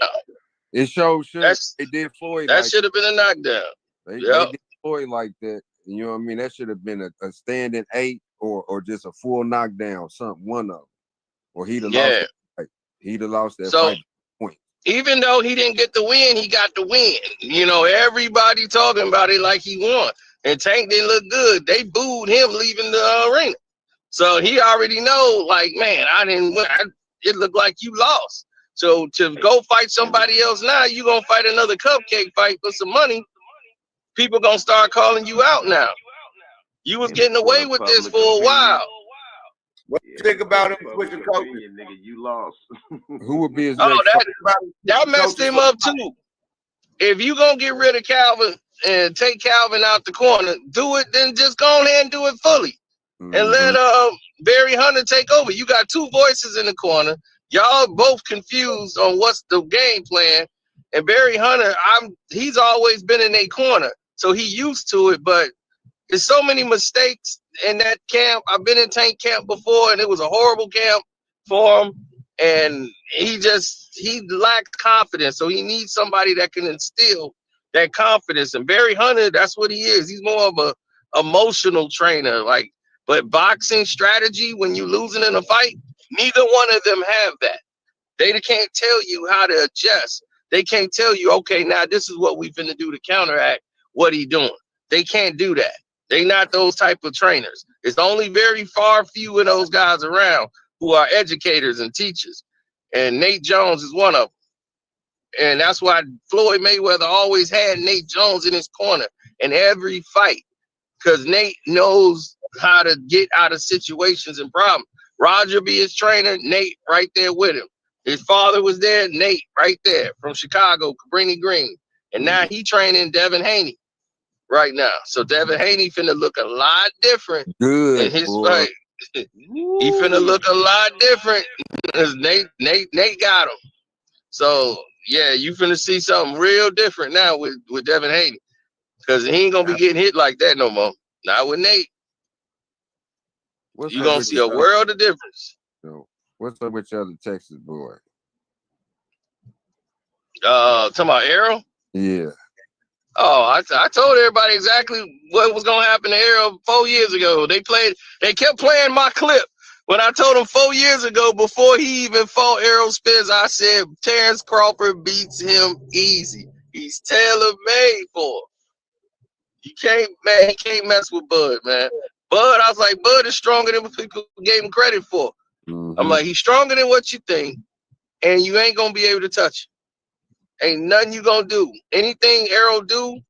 It shows they did Floyd.
That should have been a knockdown.
They did Floyd like that. You know what I mean? That should have been a standing 8 or just a full knockdown, one of them. Or he'd have lost that fight. He'd have lost that fight point.
Even though he didn't get the win, he got the win. You know, everybody talking about it like he won. And Tank didn't look good. They booed him leaving the arena. So he already know, like, man, I didn't win. It looked like you lost. So to go fight somebody else now, you going to fight another cupcake fight for some money. People going to start calling you out now. You was getting away with this for a while.
What do you think about him switching coaches?
Nigga, you lost.
Who would be his
next
that
messed him up too. If you gonna get rid of Calvin and take Calvin out the corner, do it, then just go ahead and do it fully. And let Barry Hunter take over. You got 2 voices in the corner. Y'all both confused on what's the game plan. And Barry Hunter, he's always been in a corner, so he used to it, but there's so many mistakes in that camp. I've been in Tank camp before, and it was a horrible camp for him. And he lacks confidence. So he needs somebody that can instill that confidence. And Barry Hunter, that's what he is. He's more of a emotional trainer. But boxing strategy, when you're losing in a fight, neither one of them have that. They can't tell you how to adjust. They can't tell you, okay, now this is what we finna do to counteract what he doing. They can't do that. They not those type of trainers. It's only very few of those guys around who are educators and teachers. And Nate Jones is one of them. And that's why Floyd Mayweather always had Nate Jones in his corner in every fight. Because Nate knows how to get out of situations and problems. Roger be his trainer, Nate right there with him. His father was there, Nate right there from Chicago, Cabrini Green. And now he training Devin Haney right now. So Devin Haney finna look a lot different in his fight. He finna look a lot different because Nate got him. So yeah, you finna see something real different now with Devin Haney. Because he ain't gonna be getting hit like that no more. Not with Nate. You're gonna see a world of difference.
So what's up with your other Texas boy?
Talking about Arrow?
Yeah.
Oh, I told everybody exactly what was gonna happen to Arrow 4 years ago. They kept playing my clip. When I told them 4 years ago, before he even fought Errol Spence, I said Terrence Crawford beats him easy. He's tailor-made for him. He can't mess with Bud, man. Bud, I was like, Bud is stronger than what people gave him credit for. I'm like, he's stronger than what you think, and you ain't gonna be able to touch him. Ain't nothing you gonna do. Anything Errol do,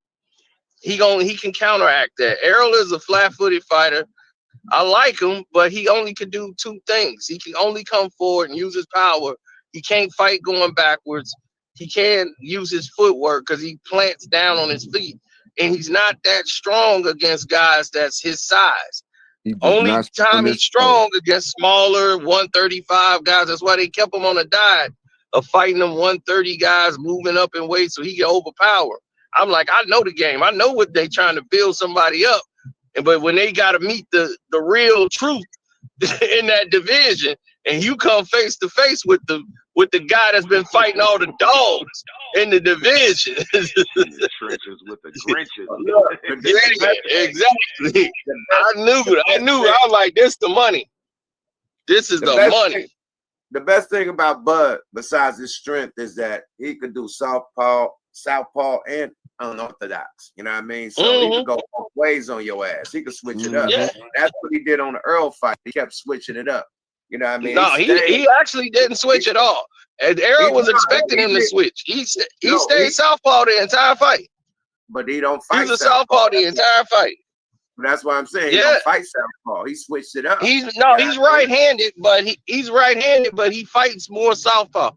he can counteract that. Errol is a flat-footed fighter. I like him, but he only can do two things. He can only come forward and use his power. He can't fight going backwards. He can't use his footwork because he plants down on his feet. And he's not that strong against guys that's his size. Only time he's strong against smaller 135 guys. That's why they kept him on a diet of fighting them 130 guys moving up in weight so he can overpower. I'm like, I know the game. I know what they trying to build somebody up. But when they got to meet the real truth in that division, and you come face to face with the guy that's been fighting all the dogs in the division,
the trenches with the Grinches.
Yeah, exactly. I knew. I was like, this the money. This is the money.
The best thing about Bud, besides his strength, is that he could do southpaw, and unorthodox. You know what I mean? So he could go both ways on your ass. He could switch it up.
Yeah.
That's what he did on the Earl fight. He kept switching it up. You know what I mean?
No, he actually didn't switch at all. And Errol was expecting him to switch. He stayed southpaw the entire fight.
But he don't fight.
He's a southpaw the entire fight.
That's why I'm saying he don't fight southpaw. He switched it up.
He's right-handed, but he's right-handed, but he fights more southpaw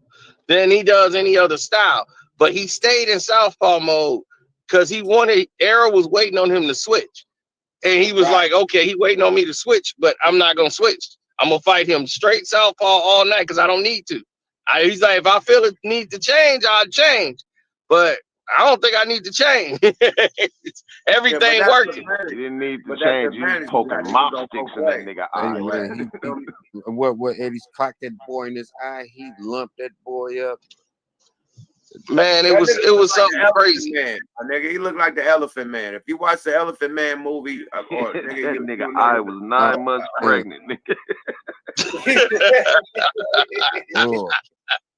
than he does any other style. But he stayed in southpaw mode because Errol was waiting on him to switch. And he was like, okay, he waiting on me to switch, but I'm not going to switch. I'm going to fight him straight southpaw all night because I don't need to. He's like, if I feel it need to change, I'll change. But I don't think I need to change. Everything working.
You didn't need to change. You was poking mop sticks in that nigga eye.
What Eddie's clocked that boy in his eye, he lumped that boy up.
Man, it was something crazy.
Man. Nigga, he looked like the Elephant Man. If you watch the Elephant Man movie,
that nigga eye was 9 months pregnant.
Oh,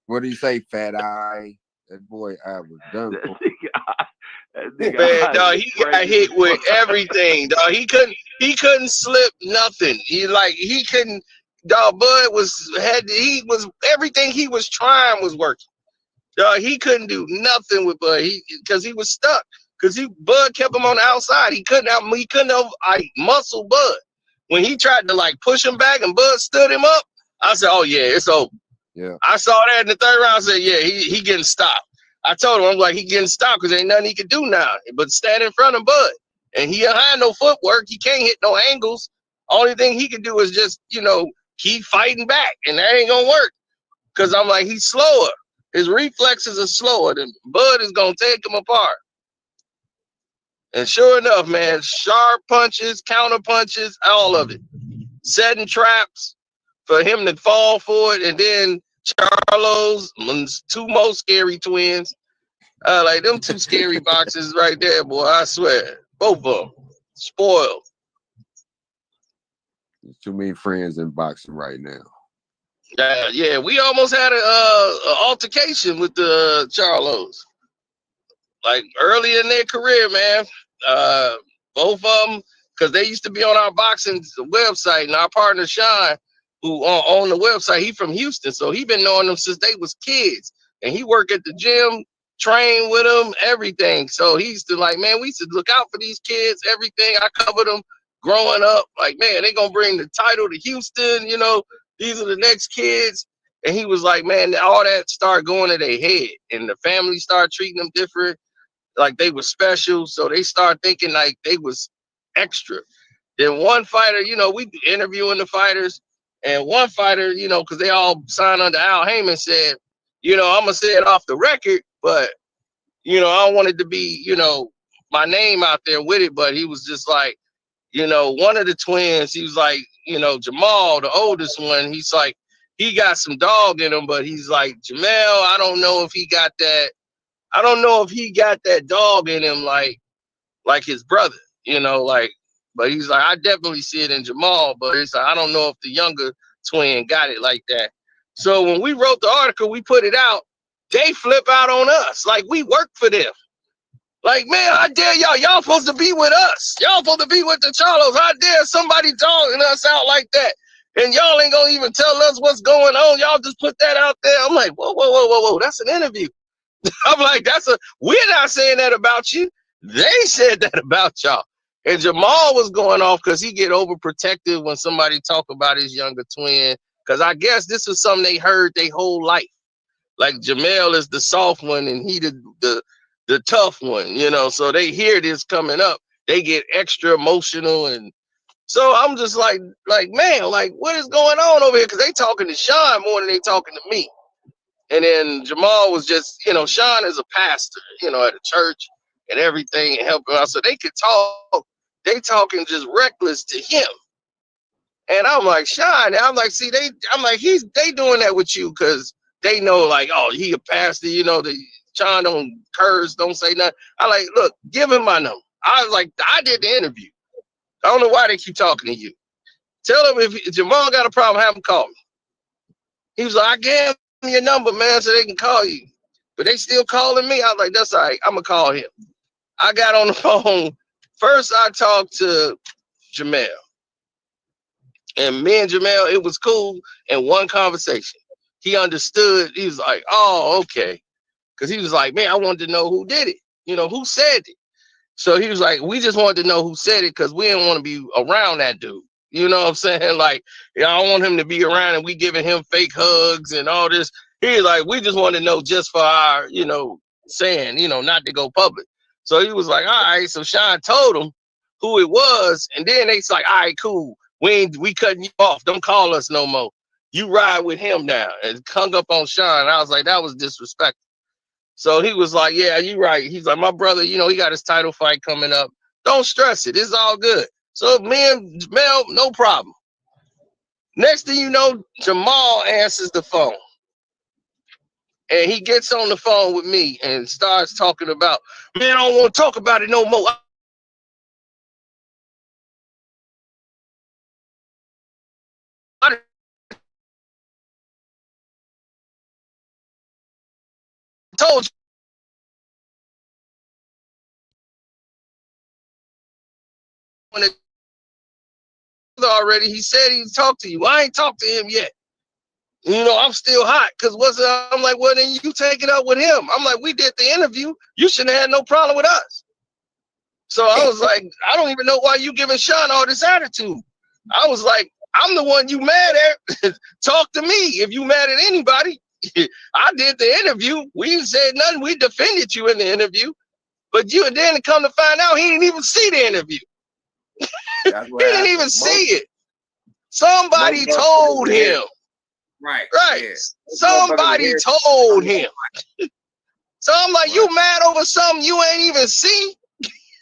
what do you say, fat eye? That boy eye was done.
Man, dog, he got hit with everything, dog. He couldn't slip nothing. He couldn't. Dog, Bud everything he was trying was working. He couldn't do nothing with Bud because he was stuck. Because Bud kept him on the outside. He couldn't muscle Bud. When he tried to push him back and Bud stood him up, I said, oh yeah, it's over.
Yeah.
I saw that in the third round. I said, yeah, he getting stopped. I told him, I'm like, he getting stopped because ain't nothing he could do now but stand in front of Bud. And he don't have no footwork. He can't hit no angles. Only thing he can do is just, keep fighting back. And that ain't going to work. Because I'm like, he's slower. His reflexes are slower. Than Bud is going to take him apart. And sure enough, man, sharp punches, counter punches, all of it. Setting traps for him to fall for it. And then Charlo's, two more scary twins. Them two scary boxes right there, boy. I swear. Both of them. Spoiled.
There's too many friends in boxing right now.
Yeah, we almost had an altercation with the Charlos. Early in their career, man. Both of them, because they used to be on our boxing website, and our partner Sean, who owned the website, he from Houston, so he been knowing them since they was kids, and he worked at the gym, trained with them, everything. So he used to man, we used to look out for these kids, everything. I covered them growing up, man, they gonna bring the title to Houston, these are the next kids. And he was like, man, all that started going to their head, and the family started treating them different, like they were special. So they started thinking like they was extra. Then one fighter, we interviewing the fighters, and one fighter, because they all signed under Al Heyman, said, I'm gonna say it off the record, but I don't want it to be, my name out there with it. But he was just like, one of the twins, he was like, Jamal, the oldest one, he's like, he got some dog in him, but he's like, Jamel, I don't know if he got that I don't know if he got that dog in him like his brother, you know, like, but he's like, I definitely see it in Jamal, but it's like, I don't know if the younger twin got it like that. So when we wrote the article, we put it out, they flip out on us. Like, we work for them. Like, man, I dare y'all. Y'all supposed to be with us. Y'all supposed to be with the Charlos. I dare somebody dogging us out like that. And y'all ain't gonna even tell us what's going on. Y'all just put that out there. I'm like, whoa. That's an interview. I'm like, we're not saying that about you. They said that about y'all. And Jamal was going off because he get overprotective when somebody talk about his younger twin. Because I guess this was something they heard their whole life. Like, Jamel is the soft one and he the tough one, you know. So they hear this coming up. They get extra emotional. And so I'm just like, man, like, what is going on over here? Because they talking to Sean more than they talking to me. And then Jamal was just, you know, Sean is a pastor, you know, at a church and everything and helping out. So they could talk. They talking just reckless to him. And I'm like, Sean, I'm like, see, they doing that with you because they know, like, oh, he a pastor, you know, Sean don't curse, don't say nothing. I like, look, give him my number. I was like, I did the interview. I don't know why they keep talking to you. Tell him if Jamal got a problem, have him call me. He was like, I gave him your number, man, so they can call you. But they still calling me. I was like, that's all right. I'm going to call him. I got on the phone. First, I talked to Jamel. And me and Jamel, it was cool in one conversation. He understood. He was like, oh, okay. Because he was like, man, I wanted to know who did it. You know, who said it. So he was like, we just wanted to know who said it because we didn't want to be around that dude. You know what I'm saying? Like, I don't want him to be around and we giving him fake hugs and all this. He's like, we just want to know just for our, you know, saying, you know, not to go public. So he was like, all right. So Sean told him who it was. And then they's like, all right, cool. We cutting you off. Don't call us no more. You ride with him now. And hung up on Sean. I was like, that was disrespectful. So he was like, yeah, you're right. He's like, my brother, you know, he got his title fight coming up. Don't stress it. It's all good. So me and Mel, no problem. Next thing you know, Jamal answers the phone. And he gets on the phone with me and starts talking about, man, I don't want to talk about it no more. I told you. When it already, he said he talked to you. I ain't talked to him yet. You know, I'm still hot because I'm like, well, then you take it up with him. I'm like, we did the interview. You shouldn't have had no problem with us. So I was like, I don't even know why you giving Sean all this attitude. I was like, I'm the one you mad at. Talk to me if you mad at anybody. I did the interview. We didn't say nothing. We defended you in the interview. But you and then to come to find out, he didn't even see the interview. He didn't even see it. Somebody told him.
Right.
Right.
Yeah.
Somebody told him. So I'm like, you mad over something you ain't even see?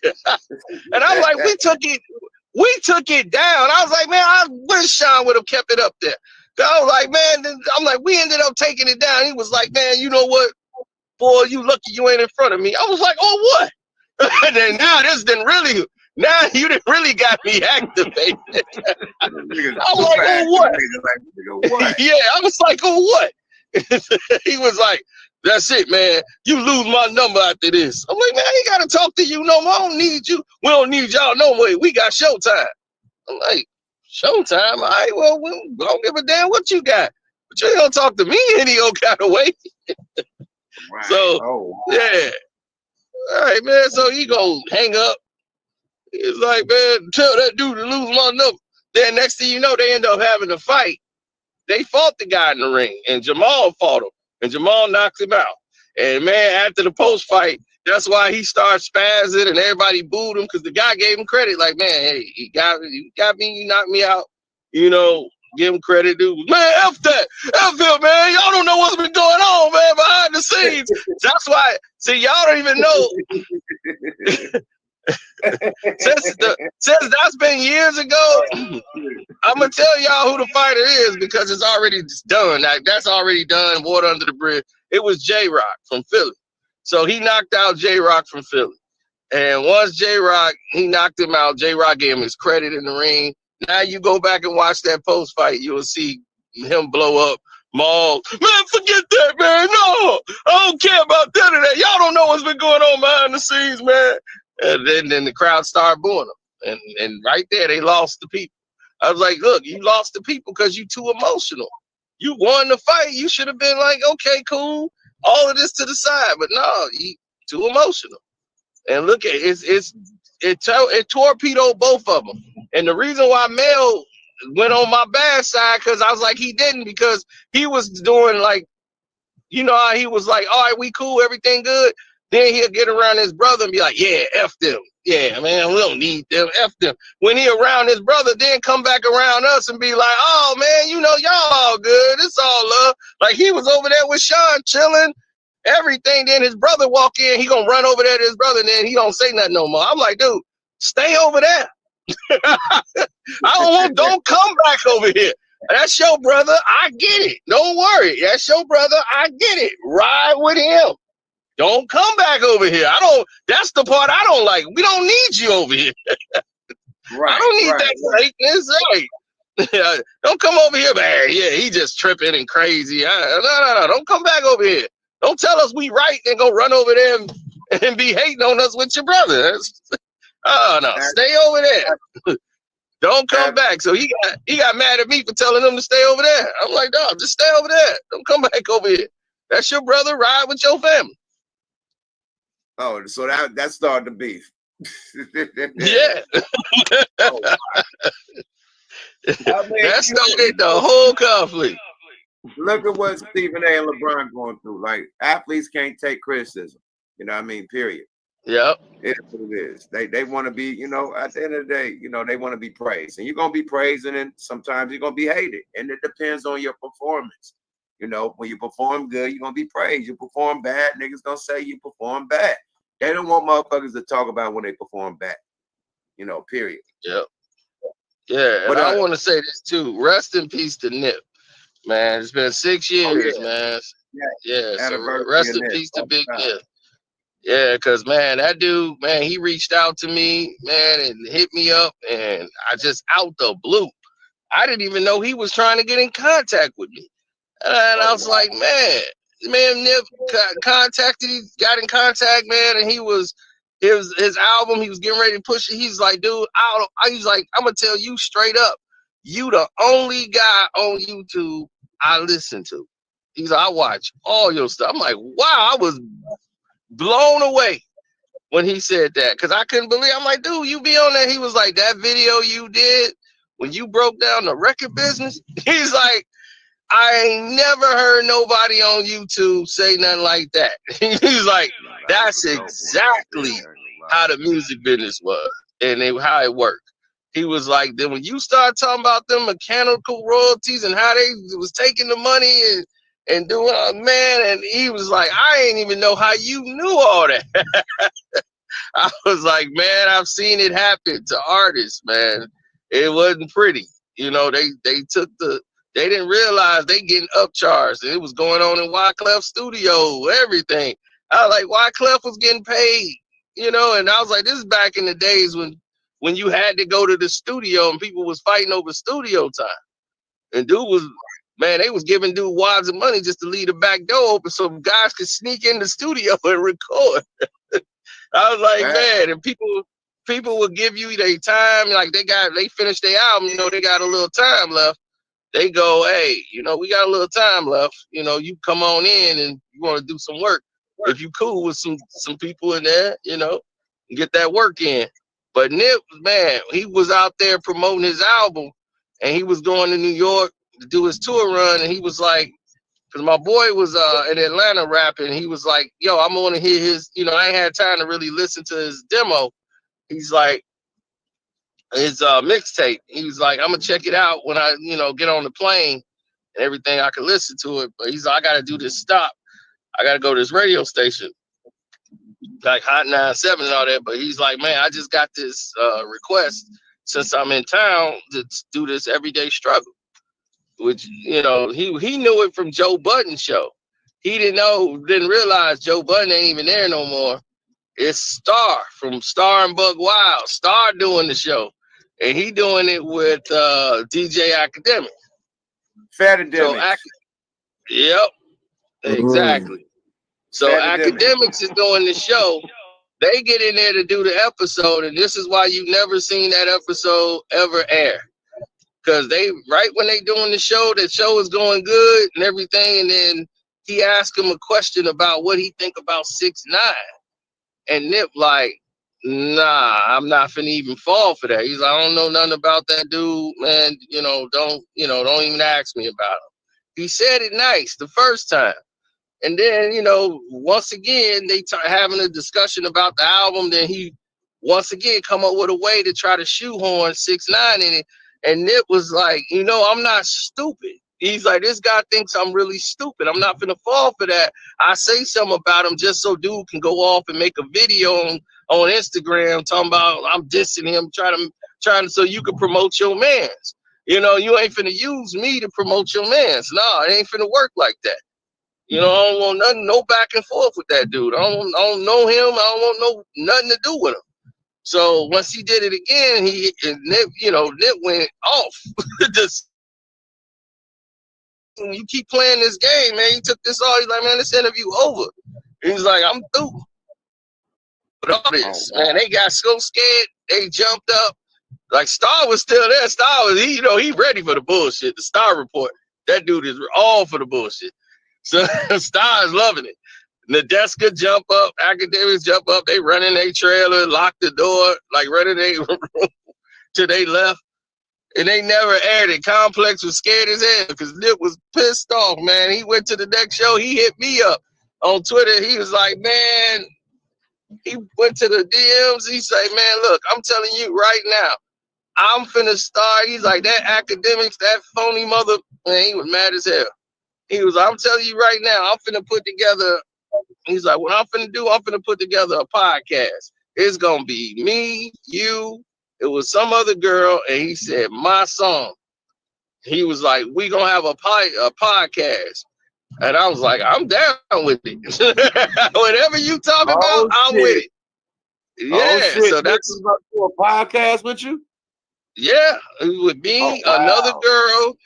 And I'm like, we took it down. I was like, man, I wish Sean would have kept it up there. I was like, man, I'm like, we ended up taking it down. He was like, man, you know what? Boy, you lucky you ain't in front of me. I was like, oh, what? And then now you didn't really got me activated. I was like, oh, what? Yeah, I was like, oh, what? He was like, that's it, man. You lose my number after this. I'm like, man, I ain't got to talk to you no more. I don't need you. We don't need y'all no more. We got showtime. I'm like, showtime? All right, well, we don't give a damn what you got. But you ain't going to talk to me any old kind of way.
Right.
So, yeah. All right, man. So he go hang up. He's like, man, tell that dude to lose my number. Then next thing you know, they end up having a fight. They fought the guy in the ring, and Jamal fought him, and Jamal knocked him out. And man, after the post fight, that's why he started spazzing, and everybody booed him because the guy gave him credit. Like, man, hey, you got me, you knocked me out. You know, give him credit, dude. Man, F that, F him, man. Y'all don't know what's been going on, man, behind the scenes. That's why. See, y'all don't even know. Since that's been years ago, I'm gonna tell y'all who the fighter is because it's already done. Like, that's already done. Water under the bridge. It was J-Rock from Philly. So he knocked out J-Rock from Philly. And once J-Rock, he knocked him out, J-Rock gave him his credit in the ring. Now you go back and watch that post fight, you'll see him blow up Maul. Man, forget that, man. No, I don't care about that or that. Y'all don't know what's been going on behind the scenes, man. And then the crowd started booing him. And right there, they lost the people. I was like, look, you lost the people because you too emotional. You won the fight. You should have been like, okay, cool. All of this to the side. But no, you too emotional. And look at it torpedoed both of them. And the reason why Mel went on my bad side, because I was like, he didn't, because he was doing like, you know how he was like, all right, we cool, everything good. Then he'll get around his brother and be like, yeah, F them. Yeah, man, we don't need them. F them. When he around his brother, then come back around us and be like, oh, man, you know, y'all all good. It's all love. Like he was over there with Sean chilling, everything. Then his brother walk in, he gonna run over there to his brother, and then he don't say nothing no more. I'm like, dude, stay over there. Don't come back over here. That's your brother. I get it. Don't worry. That's your brother. I get it. Ride with him. Don't come back over here. That's the part I don't like. We don't need you over here. Right, I don't need that fakeness. Right. Don't come over here, man. Yeah, he just tripping and crazy. No. Don't come back over here. Don't tell us we right and go run over there and be hating on us with your brother. Oh no, stay over there. Don't come back. So he got mad at me for telling him to stay over there. I'm like, dog, just stay over there. Don't come back over here. That's your brother. Ride with your family.
Oh, so that started the beef.
Yeah. Oh, that started the whole conflict.
Look at what Stephen A. and LeBron going through. Like, athletes can't take criticism. You know what I mean? Period.
Yep.
It's what it is. They want to be, you know, at the end of the day, you know, they want to be praised. And you're going to be praised, and then sometimes you're going to be hated. And it depends on your performance. You know, when you perform good, you're going to be praised. You perform bad, niggas going to say you perform bad. They don't want motherfuckers to talk about when they perform bad. You know, period.
Yep. Yeah, and I want to say this too. Rest in peace to Nip. Man, it's been 6 years, man. Yeah, so rest in peace to Big Nip. Yeah, because, man, that dude, man, he reached out to me, man, and hit me up, and I just out the blue. I didn't even know he was trying to get in contact with me. And I was like, man, Nip contacted, he got in contact, man, and his album, he was getting ready to push it. He's like, dude, he's like, I'm going to tell you straight up, you the only guy on YouTube I listen to. He's like, I watch all your stuff. I'm like, wow, I was blown away when he said that, because I couldn't believe. I'm like, dude, you be on there. He was like, that video you did when you broke down the record business. He's like, I ain't never heard nobody on YouTube say nothing like that. He's like, that's exactly how the music business was and how it worked. He was like, then when you start talking about them mechanical royalties and how they was taking the money and doing, man, and he was like, I ain't even know how you knew all that. I was like, man, I've seen it happen to artists, man. It wasn't pretty. You know, they didn't realize they getting upcharged. It was going on in Wyclef's studio, everything. I was like, Wyclef was getting paid, you know, and I was like, this is back in the days when you had to go to the studio and people was fighting over studio time. And dude was, man, they was giving dude wads of money just to leave the back door open so guys could sneak in the studio and record. I was like, man, and people would give you their time, like they finished their album, you know, they got a little time left. They go, hey, you know, we got a little time left. You know, you come on in and you want to do some work. If you cool with some people in there, you know, and get that work in. But Nip, man, he was out there promoting his album, and he was going to New York to do his tour run, and he was like, because my boy was in Atlanta rapping, he was like, yo, I'm going to hear his, you know, I ain't had time to really listen to his demo. He's like, his mixtape. He was like, I'm going to check it out when I, you know, get on the plane and everything. I can listen to it. But he's like, I got to do this stop. I got to go to this radio station, like Hot 97 and all that. But he's like, man, I just got this request since I'm in town to do this everyday struggle, which, you know, he knew it from Joe Budden's show. he didn't realize Joe Budden ain't even there no more. It's Star from Star and Buck Wild. Star doing the show. And he doing it with DJ Academic.
Fatademics.
So, yep, exactly. So Academics is doing the show. They get in there to do the episode, and this is why you've never seen that episode ever air. Because they, right when they doing the show is going good and everything, and then he asked him a question about what he think about 6ix9ine. And Nip like, nah, I'm not finna even fall for that. He's like, I don't know nothing about that dude, man. Don't even ask me about him. He said it nice the first time. And then, once again, they having a discussion about the album. Then he, once again, come up with a way to try to shoehorn 6ix9ine in it. And Nip was like, I'm not stupid. He's like, this guy thinks I'm really stupid. I'm not finna fall for that. I say something about him just so dude can go off and make a video on Instagram talking about I'm dissing him, trying to so you can promote your mans. You ain't finna use me to promote your mans. No, it ain't finna work like that. I don't want nothing, no back and forth with that dude. I don't know him. I don't want nothing to do with him. So once he did it again, Nip went off. You keep playing this game, man. He took this all. He's like, man, this interview over. He's like, I'm through. But all this, man, they got so scared. They jumped up. Like Star was still there. Star was, he ready for the bullshit. The Star Report. That dude is all for the bullshit. So Star is loving it. Nadeska jump up, Academics jump up, they run in their trailer, lock the door, like running their room to they left. And they never aired it. Complex was scared as hell because Nip was pissed off, man. He went to the next show. He hit me up on Twitter. He was like, man, he went to the DMs. He said, man, look, I'm telling you right now, I'm finna start. He's like, that Academics, that phony mother, man, he was mad as hell. He was like, I'm telling you right now, I'm finna put together. He's like, what I'm finna do, I'm finna put together a podcast. It's gonna be me, you, it was some other girl, and he said, my song. He was like, we gonna have a podcast. And I was like, I'm down with it. Whatever you talk about, I'm with it. Yeah, so that's
about to do a podcast with you?
Yeah, it would be another girl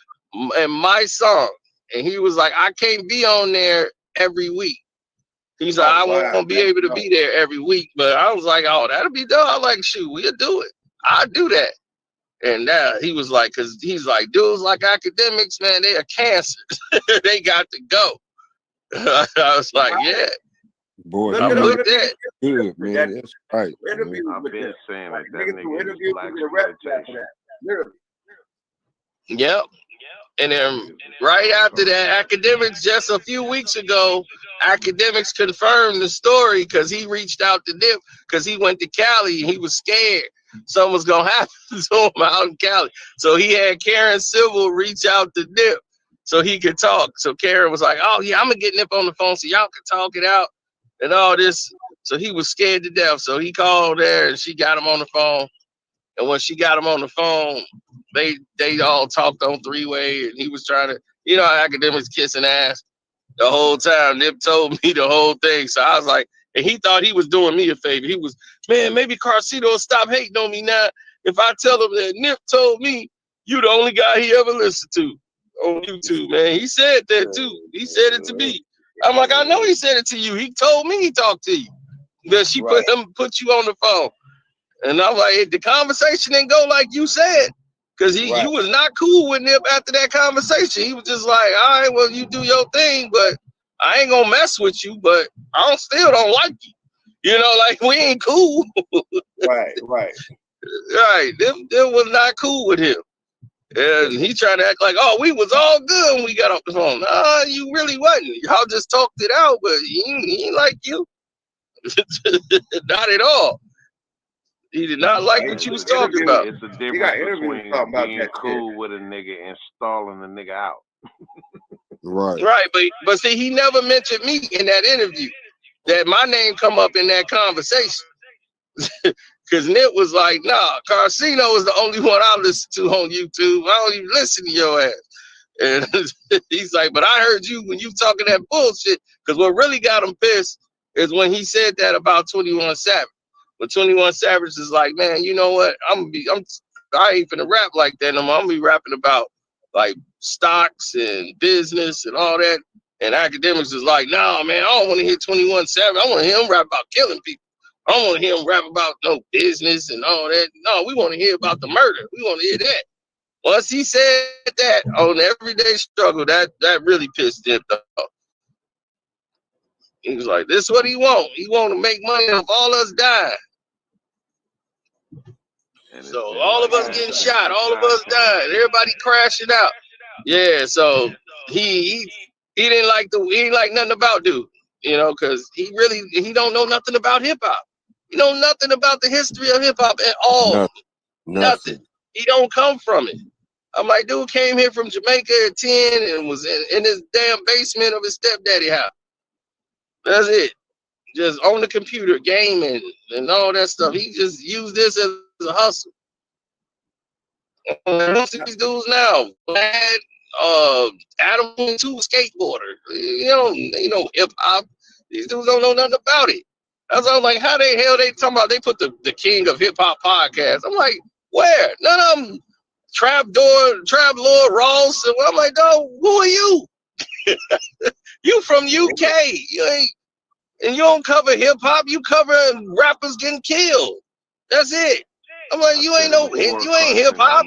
and my song. And he was like, I can't be on there every week. He's like, I won't be able to be there every week. But I was like, oh, that'll be dope. I like, shoot, we'll do it. I'll do that. And he was like, because he's like, dudes like Academics, man, they are cancer. They got to go. I was like, yeah.
Boy,
I'm with that.
Good, man. That's right.
I've been saying that nigga is black exploitation.
Yep. And then right after that, Academics, just a few weeks ago, Academics confirmed the story because he reached out to Nip because he went to Cali and he was scared something was going to happen to him out in Cali. So he had Karen Civil reach out to Nip so he could talk. So Karen was like, oh, yeah, I'm going to get Nip on the phone so y'all can talk it out and all this. So he was scared to death. So he called there and she got him on the phone. And when she got him on the phone, they all talked on three-way, and he was trying to, Academics kissing ass the whole time. Nip told me the whole thing. So I was like, and he thought he was doing me a favor. He was, man, maybe Karceno will stop hating on me now if I tell him that Nip told me you the only guy he ever listened to on YouTube, man. He said that too. He said it to me. I'm like, I know he said it to you. He told me he talked to you. That she put you on the phone. And I'm like, the conversation didn't go like you said. Because you was not cool with Nip after that conversation. He was just like, all right, well, you do your thing, but I ain't going to mess with you, but I still don't like you. Like, we ain't cool.
Right.
Right. Them was not cool with him. And he tried to act like, oh, we was all good when we got off the phone. Nah, you really wasn't. Y'all just talked it out, but he ain't like you. Not at all. He did not like what you was talking about.
It's a difference between being cool with a nigga and stalling the nigga out.
Right, but see, he never mentioned me in that interview. That my name come up in that conversation. Because Nip was like, nah, Karceno is the only one I listen to on YouTube. I don't even listen to your ass. And he's like, but I heard you when you talking that bullshit. Because what really got him pissed is when he said that about 21 Savage. But 21 Savage is like, man, you know what? I ain't finna rap like that no more. I'm gonna be rapping about like stocks and business and all that. And academics is like, no, man, I don't want to hear 21 Savage. I want to hear him rap about killing people. I don't want to hear him rap about no business and all that. No, we want to hear about the murder. We want to hear that. Once he said that on Everyday Struggle, that really pissed him off. He was like, this is what he want. He want to make money off all us dying. So all of us getting shot, all of us dying, everybody crashing out. Yeah, so he didn't like nothing about dude, you know, because he don't know nothing about hip hop. He know nothing about the history of hip hop at all. Nothing. He don't come from it. I'm like, dude came here from Jamaica at 10 and was in his damn basement of his stepdaddy house. That's it. Just on the computer, gaming and all that stuff. He just used this as a hustle. These dudes now, Vlad, Adam 2 skateboarder. You know hip hop. These dudes don't know nothing about it. I was like, how the hell they talking about they put the king of hip hop podcast? I'm like, where? None of them. Trap Lord Ross. And I'm like, dog, who are you? You from UK. You ain't, and you don't cover hip hop. You cover rappers getting killed. That's it. I'm like, you ain't hip hop.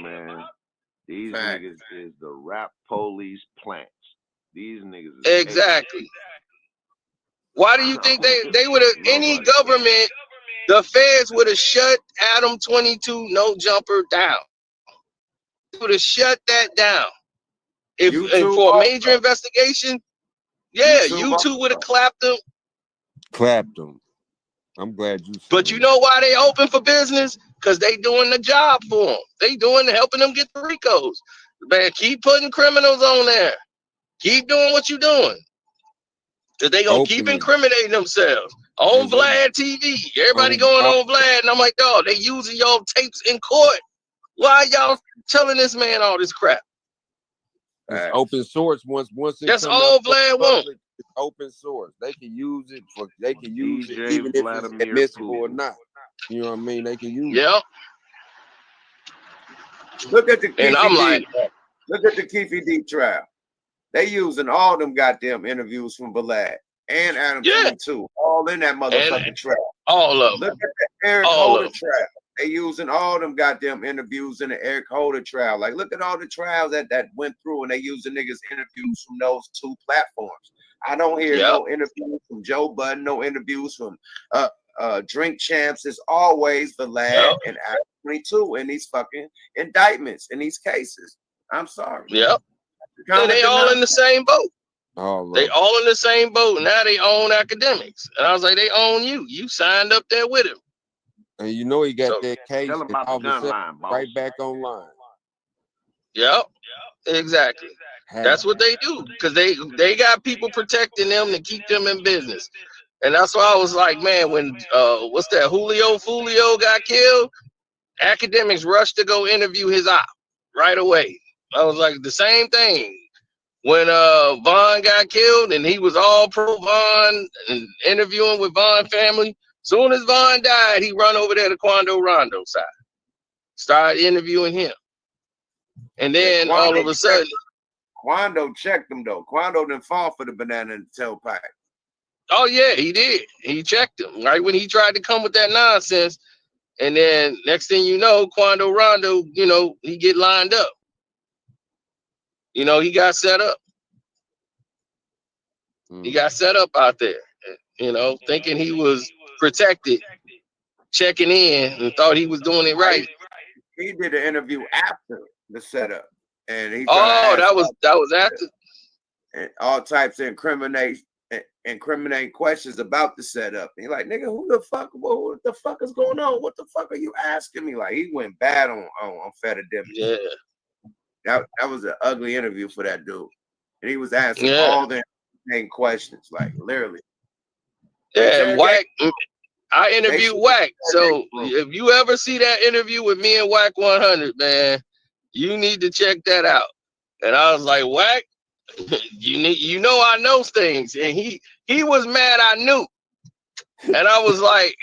These niggas is the rap police plants. These niggas is
exactly. Why do you think they would have any government? The feds would have shut Adam 22 No Jumper down. Would have shut that down. If for a major investigation, yeah, YouTube would have clapped them.
I'm glad you said
But you know why they open for business? Because they doing the job for them. They helping them get the RICOs. Man, keep putting criminals on there. Keep doing what you're doing. Because they going to keep incriminating themselves. On Vlad TV. Everybody going on Vlad. And I'm like, dog, they using y'all tapes in court. Why y'all telling this man all this crap?
It's open source. Once it
that's all Vlad wants.
It's open source. They can use it even if it's admissible or not. You know what I mean? They can use it.
Look at the
look
at the Keefy D trial. They using all them goddamn interviews from Vlad and Adam 22, all in that motherfucking trial.
All of them.
Look at the Eric Holder trial. They using all them goddamn interviews in the Eric Holder trial. Like, look at all the trials that went through, and they using niggas interviews from those two platforms. I don't hear no interviews from Joe Budden, no interviews from Drink Champs. It's always Vlad and Adam 22 in these fucking indictments in these cases. I'm sorry.
Yep. And they all in the same boat. They all in the same boat. Now they own academics. And I was like, they own you. You signed up there with him.
And you know he got that case right back online.
Yep, exactly. That's what they do. Because they got people protecting them to keep them in business. And that's why I was like, man, when what's that, Fulio got killed, academics rushed to go interview his op right away. I was like, the same thing. When Vaughn got killed and he was all pro Vaughn and interviewing with Vaughn family, soon as Vaughn died, he run over there to Quando Rondo's side, started interviewing him. And then all of a sudden,
Quando checked him though. Quando didn't fall for the banana and tailpipe.
Oh yeah, he did. He checked him right when he tried to come with that nonsense. And then next thing you know, Quando Rondo, you know, he get lined up. You know, he got set up. He got set up out there, you know, thinking he was protected, checking in and thought he was doing it right.
He did an interview after the setup. And he
that was after.
And all types of incriminating questions about the setup. He like, nigga, what the fuck is going on? What the fuck are you asking me? Like, he went bad on Fed Academics.
Yeah.
That was an ugly interview for that dude. And he was asking all the same questions, like literally.
Yeah, Wack. I interviewed Wack. So if you ever see that interview with me and Wack 100, man, you need to check that out. And I was like, Wack, you know I know things. And he was mad I knew. And I was like,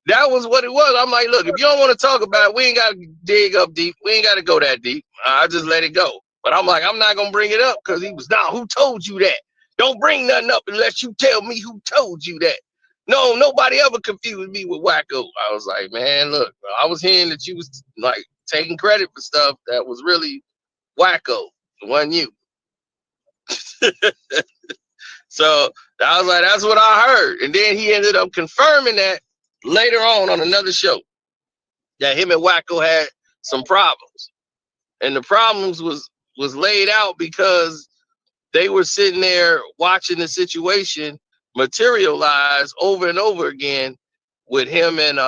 that was what it was. I'm like, look, if you don't want to talk about it, we ain't got to dig up deep. We ain't got to go that deep. I just let it go. But I'm like, I'm not going to bring it up because he was, who told you that? Don't bring nothing up unless you tell me who told you that. No, nobody ever confused me with Wacko. I was like, man, look, I was hearing that you was like taking credit for stuff that was really Wacko. It wasn't you. So I was like, that's what I heard. And then he ended up confirming that later on another show that him and Wacko had some problems. And the problems was laid out because they were sitting there watching the situation materialize over and over again with him and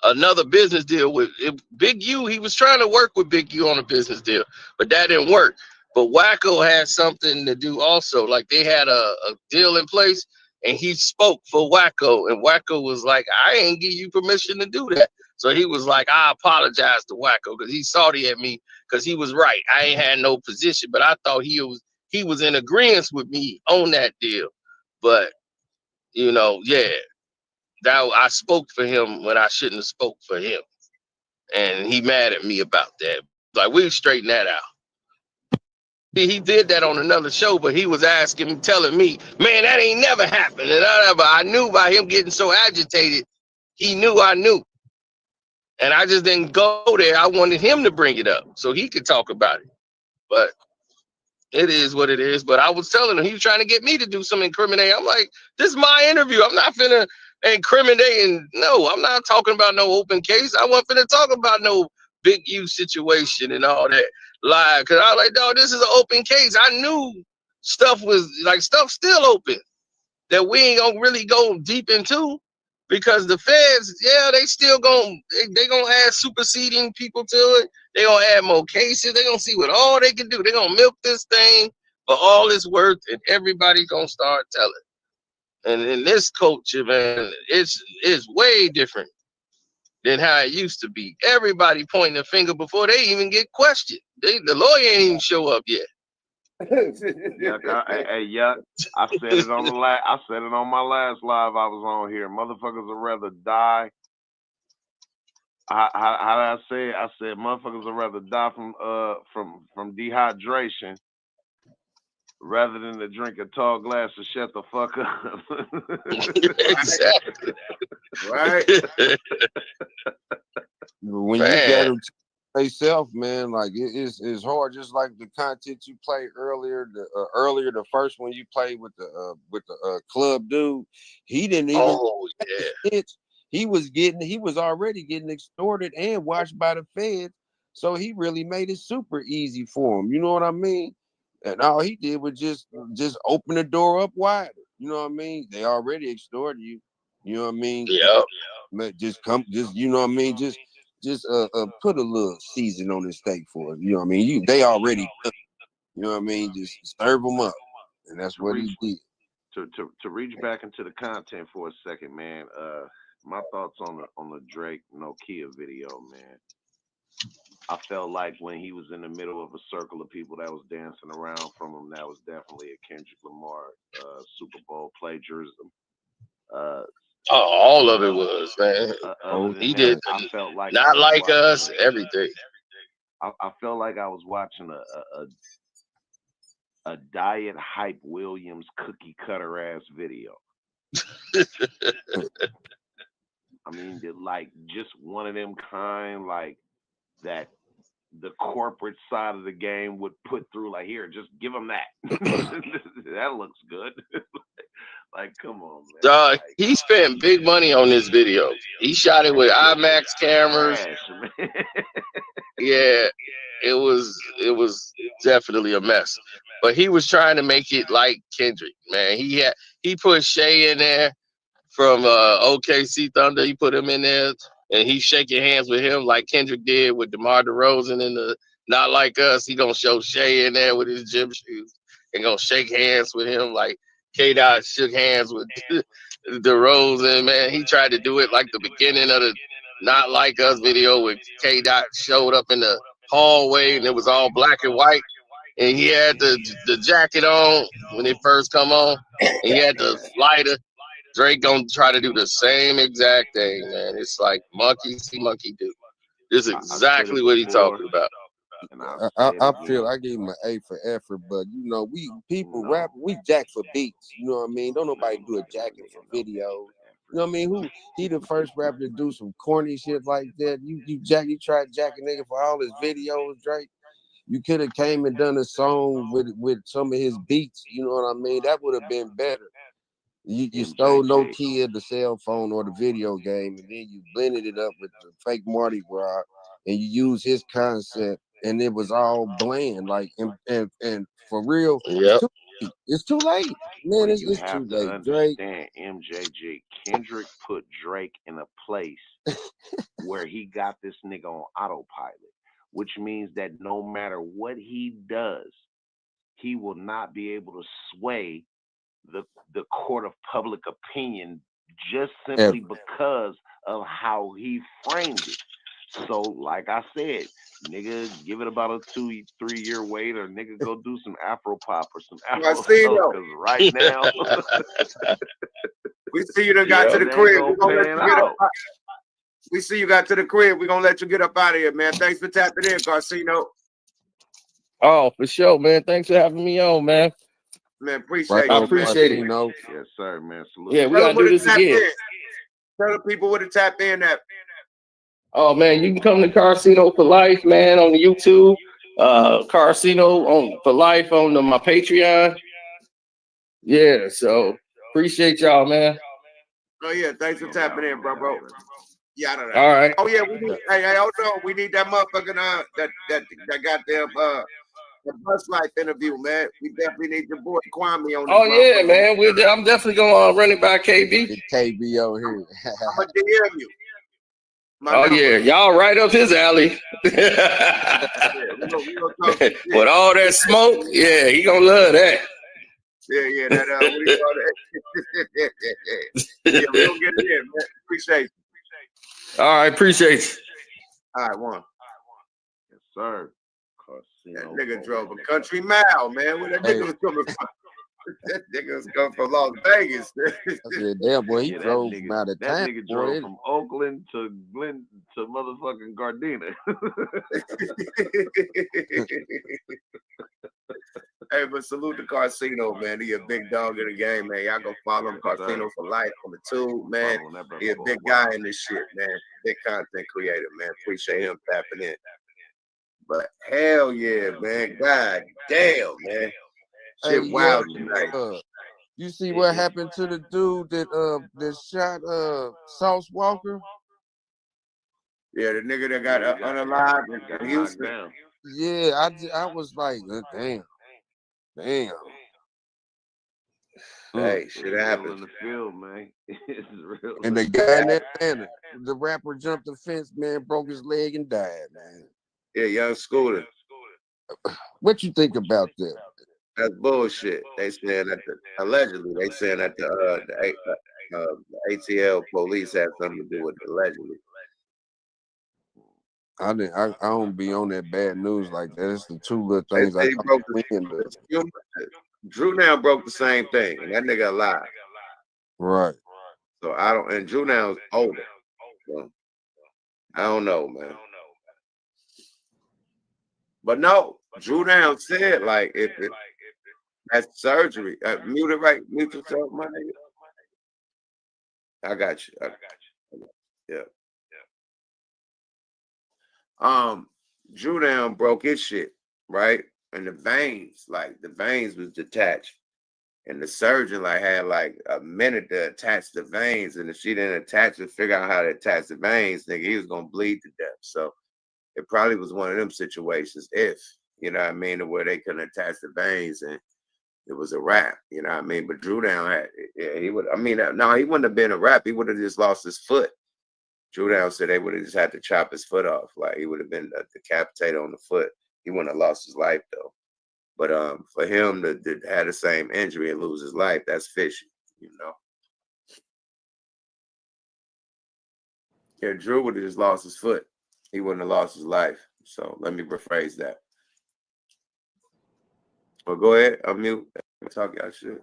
another business deal with Big U. He was trying to work with Big U on a business deal, but that didn't work. But Wacko had something to do also. Like they had a deal in place, and he spoke for Wacko, and Wacko was like, I ain't give you permission to do that. So he was like, I apologize to Wacko because he salty at me because he was right. I ain't had no position, but I thought he was in agreement with me on that deal. But yeah. That I spoke for him when I shouldn't have spoke for him, and he mad at me about that. Like we straighten that out. He did that on another show, but he was telling me, man, that ain't never happened. And I knew by him getting so agitated, he knew I knew, and I just didn't go there. I wanted him to bring it up so he could talk about it, but. It is what it is. But I was telling him he was trying to get me to do some incriminating. I'm like, this is my interview. I'm not finna incriminate. And no, I'm not talking about no open case. I wasn't finna talk about no Big U situation and all that lie. Cause I was like, no, this is an open case. I knew stuff still open that we ain't gonna really go deep into. Because the feds, they still gonna add superseding people to it. They gonna add more cases. They gonna see what all they can do. They gonna milk this thing for all it's worth, and everybody gonna start telling. And in this culture, man, it's way different than how it used to be. Everybody pointing a finger before they even get questioned. The lawyer ain't even show up yet.
Yuck, I said it on I said it on my last live I was on here. Motherfuckers would rather die. How did I say it? I said motherfuckers would rather die from dehydration rather than to drink a tall glass to shut the fuck up.
Exactly.
Right.
When you got them self, man, like it's hard. Just like the content you played earlier, the first one you played with the club dude, he didn't even.
Oh yeah.
He was already getting extorted and watched by the feds, so he really made it super easy for him. You know what I mean? And all he did was just open the door up wider. You know what I mean? They already extorted you. You know what I mean?
Yeah.
Just you know what I mean? Just put a little season on the steak for it. You know what I mean? They already cooked. You know what I mean? Just serve them up. And that's what he did.
To reach back into the content for a second, man. My thoughts on the Drake Nokia video, man. I felt like when he was in the middle of a circle of people that was dancing around from him, that was definitely a Kendrick Lamar Super Bowl plagiarism.
All of it was, man. He did. I felt like not like us. Everything.
I felt like I was watching a Diet Hype Williams cookie cutter ass video. I mean, like just one of them kind like that the corporate side of the game would put through. Like, here, just give them that. That looks good. Like, come on, man.
He spent big money on this video. He shot it with IMAX cameras. Yeah, it was definitely a mess. But he was trying to make it like Kendrick, man. He put Shay in there from OKC Thunder. He put him in there, and he's shaking hands with him like Kendrick did with DeMar DeRozan in the Not Like Us. He gonna show Shay in there with his gym shoes and gonna shake hands with him like K-Dot shook hands with DeRozan, man. He tried to do it like the beginning of the Not Like Us video where K Dot showed up in the hallway and it was all black and white, and he had the jacket on when it first come on, and he had the lighter. Drake gonna try to do the same exact thing, man. It's like monkey see, monkey do. This is exactly what he's talking about.
I feel I gave him an A for effort, but you know, rap, we jack for beats. You know what I mean? Don't nobody do a jacking for video. You know what I mean? He the first rapper to do some corny shit like that. You tried jacking nigga for all his videos, Drake. You could have came and done a song with some of his beats. You know what I mean? That would have been better. You stole No Kid, the cell phone or the video game, and then you blended it up with the fake Mardi Gras, and you used his concept, and it was all bland. Like and for real, it's too late, man. It's too late. Drake,
MJG, Kendrick put Drake in a place where he got this nigga on autopilot, which means that no matter what he does, he will not be able to sway the court of public opinion just simply because of how he framed it. So, like I said, nigga, give it about a 2-3 year wait, or nigga go do some Afro pop or some Afro stuff, because right now
we see you done got to the crib. We see you got to the crib. We're gonna let you get up out of here, man. Thanks for tapping in, Karceno.
Oh, for sure, man. Thanks for having me on, man.
Man, appreciate it.
I appreciate it.
Yes, sir, man. Salute.
Yeah, we gotta do this again.
Tell the people where to tap in at.
Oh man, you can come to Karceno for Life, man, on the YouTube. Karceno for Life on my Patreon. Yeah, so appreciate y'all, man.
Oh yeah, thanks for tapping in, bro. Yeah,
all right.
Oh yeah, we need that motherfucking that goddamn the Bus Life interview, man. We definitely need your boy Kwame on.
Oh yeah, man. I'm definitely gonna run it by KB.
KB over here.
I'm gonna DM you.
Yeah, y'all right up his alley. With all that smoke, yeah, he gonna love that.
Yeah, that what do you call that? Yeah, we gonna get it in, man. Appreciate it.
All right, appreciate you.
All right, one.
Yes, sir.
That nigga drove a country mile, man. Where that nigga was coming from? That nigga was coming from Las Vegas.
I said, damn boy, he drove out of town.
That nigga drove from Oakland to motherfucking Gardena.
Hey, but salute to Karceno, man. He a big dog in the game, man. Y'all go follow him, Karceno for Life on the tube, man. He a big guy in this shit, man. Big content creator, man. Appreciate him tapping in. But hell yeah, man. God damn, man. Shit wild tonight.
You see what happened to the dude that shot Sauce Walker?
Yeah, the nigga that got unalive in Houston.
Yeah, I was like, damn.
Hey, shit happened
in the field, man. It's real.
And the guy in that banner, the rapper jumped the fence, man, broke his leg and died, man.
Yeah, young Scooter.
What you think about that?
That's bullshit. They saying that allegedly. They saying that the ATL police had something to do with it, allegedly.
I don't be on that bad news like that. It's the two little things I
broke Drew now broke the same thing, and that nigga alive.
Right.
So I don't, and Drew now is older. So I don't know, man. But no, Drew now said like if that's surgery. Mute it right. Mute yourself, my nigga. I got you. Yeah. Drew down broke his shit, right? And the veins was detached. And the surgeon had a minute to attach the veins. And if she didn't attach it, figure out how to attach the veins, nigga, he was gonna bleed to death. So it probably was one of them situations, if, you know what I mean, where they couldn't attach the veins and it was a wrap, you know what I mean? But Drew down he wouldn't have been a wrap. He would have just lost his foot. Drew down said they would have just had to chop his foot off. Like he would have been decapitated on the foot. He wouldn't have lost his life though. But for him to have the same injury and lose his life, that's fishy, you know. Yeah, Drew would have just lost his foot. He wouldn't have lost his life. So let me rephrase that. Well, go ahead. Unmute. Talk y'all shit.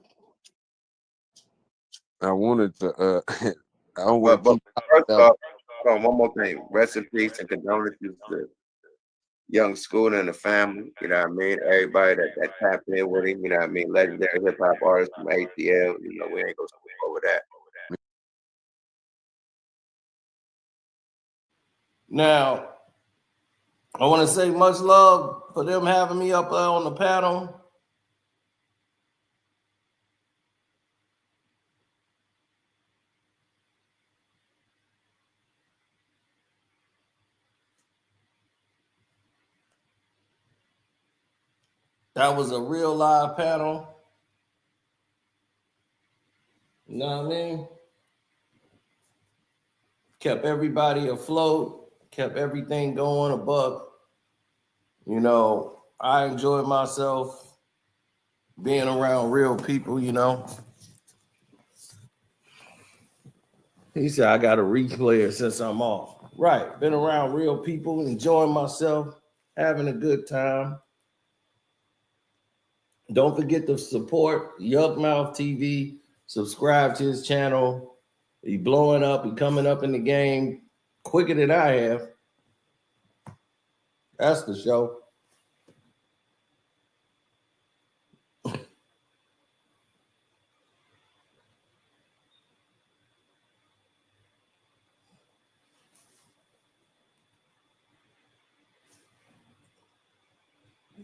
I wanted to I don't
But
want to keep
first off, hold on, one more thing. Rest in peace and condolences to young school and the family. You know what I mean? Everybody that tapped in with him. You know what I mean? Legendary hip hop artists from ATL. You know, we ain't gonna speak over that.
Now, I want to say much love for them having me up on the panel. That was a real live panel. You know what I mean? Kept everybody afloat, kept everything going above. You know, I enjoyed myself being around real people, you know. He said, I got to replay it since I'm off. Right. Been around real people, enjoying myself, having a good time. Don't forget to support Yukmouth TV. Subscribe to his channel. He blowing up. He coming up in the game quicker than I have. That's the show.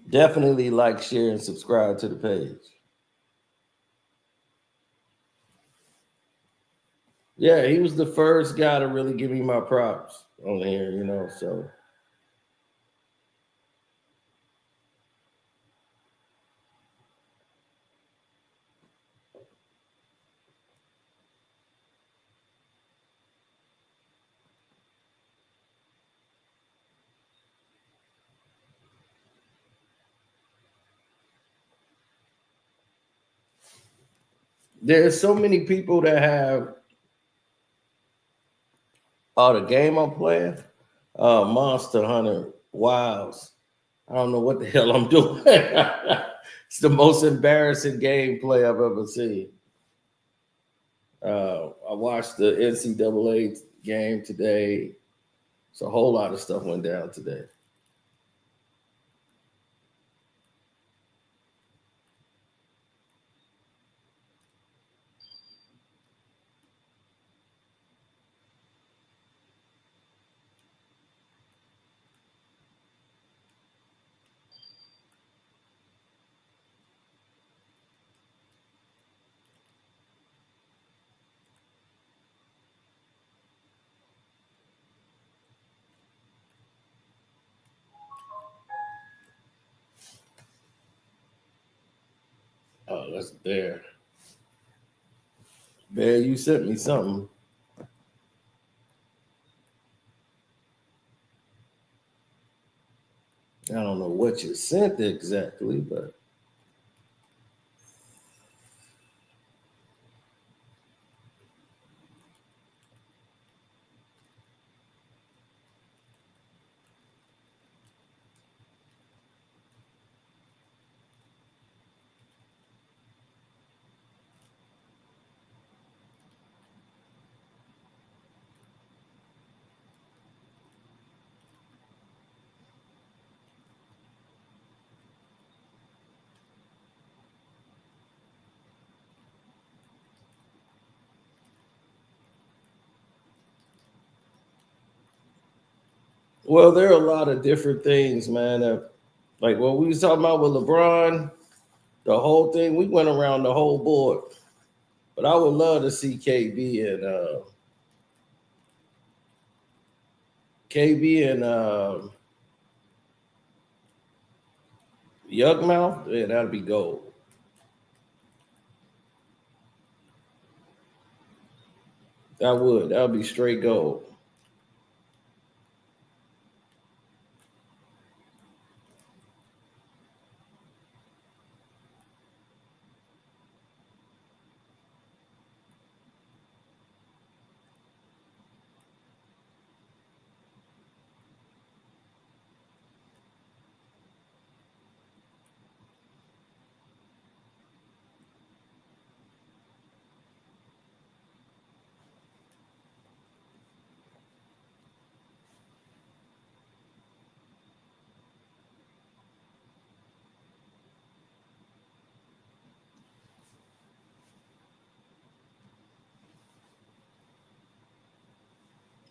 Definitely like, share, and subscribe to the page. Yeah, he was the first guy to really give me my props on here, you know, so. There's so many people that have the game I'm playing, Monster Hunter Wilds. I don't know what the hell I'm doing. It's the most embarrassing gameplay I've ever seen. I watched the NCAA game today. So a whole lot of stuff went down today. Oh, that's Bear. Bear, you sent me something. I don't know what you sent exactly, but well, there are a lot of different things, man. Like what we was talking about with LeBron, the whole thing, we went around the whole board. But I would love to see KB and Yukmouth. Yeah, that'd be gold. That would be straight gold.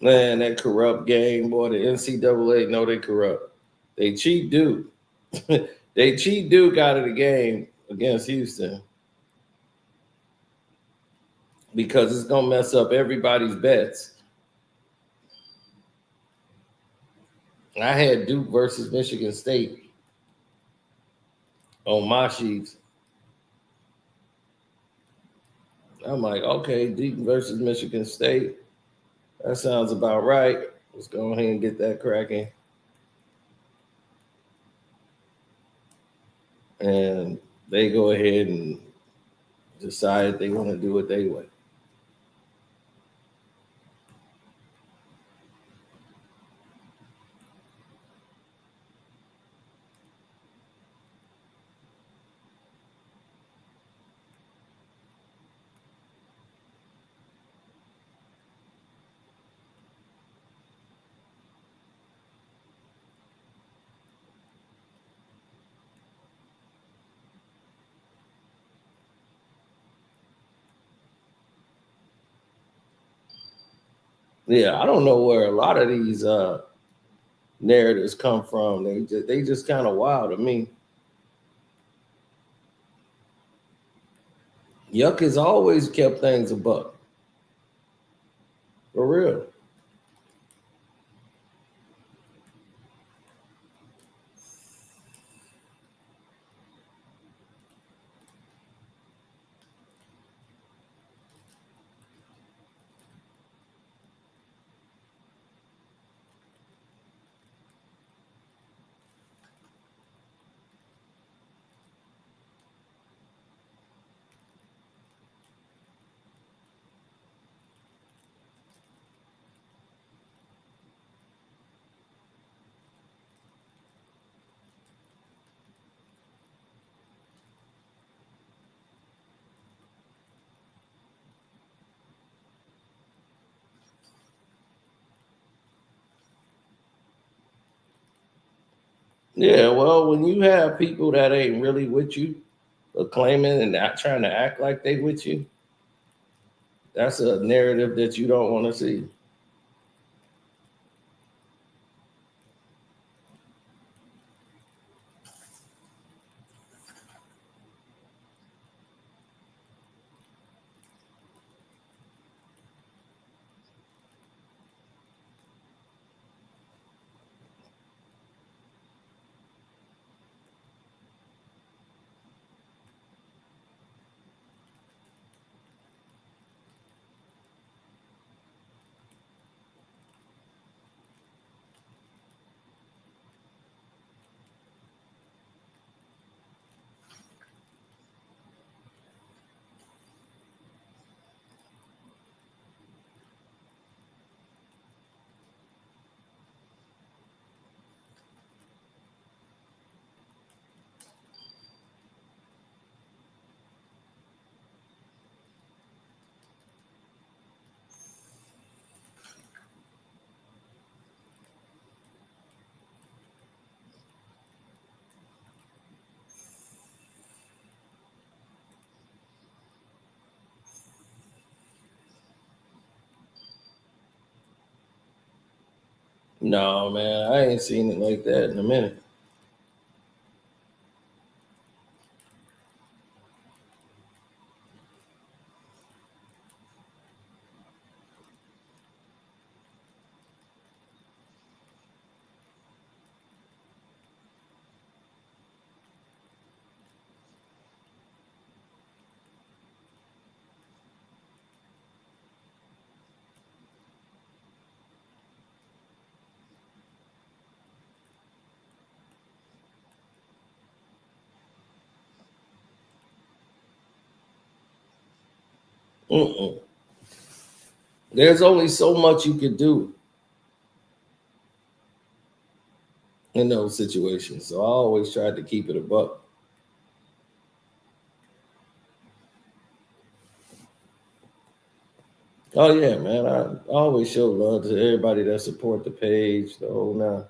Man, that corrupt game, boy. The NCAA know they corrupt. They cheat Duke. They cheat Duke out of the game against Houston because it's gonna mess up everybody's bets. I had Duke versus Michigan State on my sheets. I'm like, okay, Duke versus Michigan State. That sounds about right. Let's go ahead and get that cracking. And they go ahead and decide they want to do it their way. Yeah, I don't know where a lot of these narratives come from. They just kind of wild to me. Yuck has always kept things a buck. For real. Yeah, well, when you have people that ain't really with you, but claiming and not trying to act like they with you, that's a narrative that you don't want to see. No, man, I ain't seen it like that in a minute. Mm-mm. There's only so much you could do in those situations. So I always tried to keep it a buck. Oh yeah, man. I always show love to everybody that support the page, the whole nine.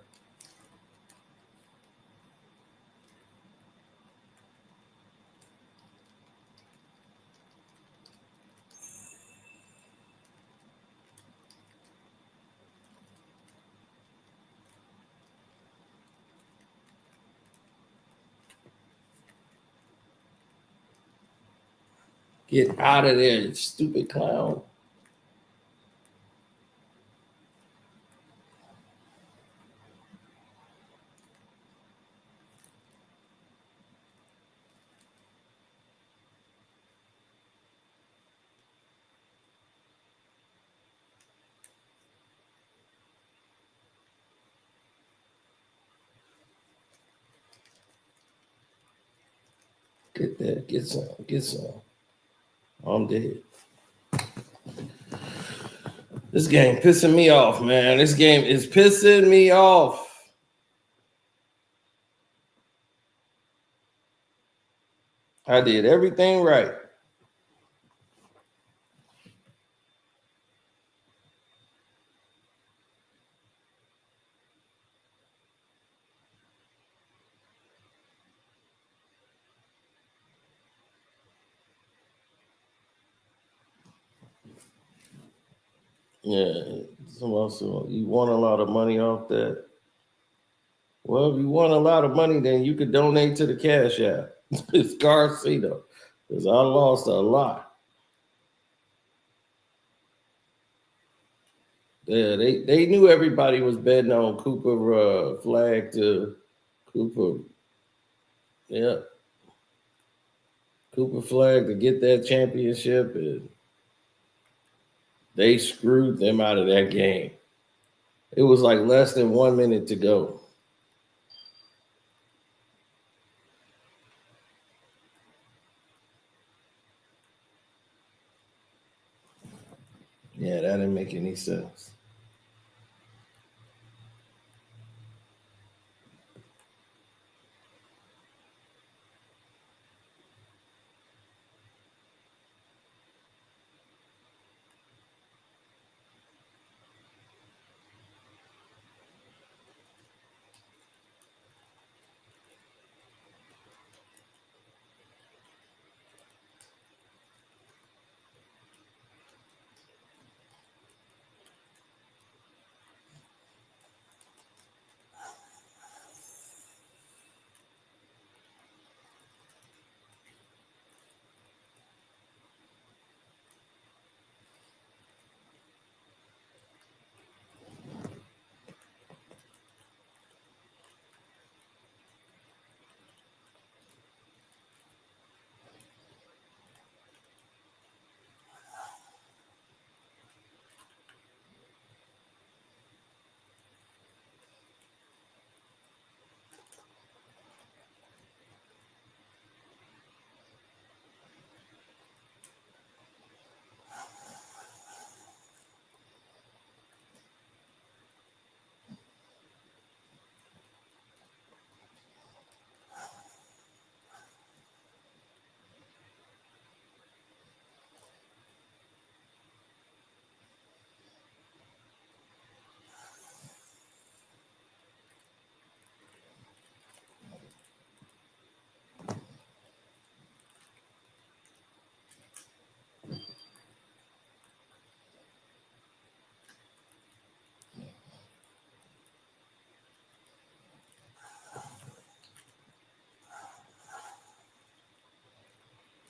Get out of there, you stupid clown. Get that, get some. I'm dead. This game pissing me off, man. This game is pissing me off. I did everything right. Yeah, so you won a lot of money off that. Well, if you won a lot of money, then you could donate to the Cash App. It's Karceno, because I lost a lot. Yeah, they knew everybody was betting on Cooper flag to Cooper. Yeah, Cooper flag to get that championship, and they screwed them out of that game. It was like less than 1 minute to go. Yeah, that didn't make any sense.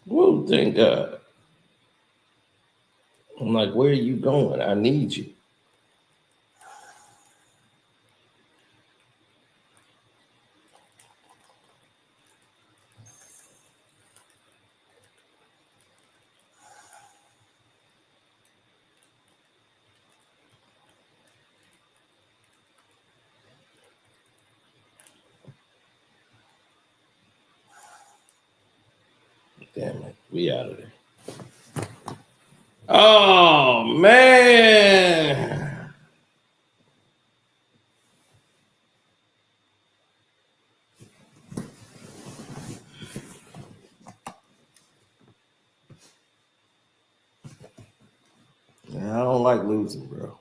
Whoa, thank God. I'm like, where are you going? I need you. Damn it. We out of there. Oh, man. I don't like losing, bro.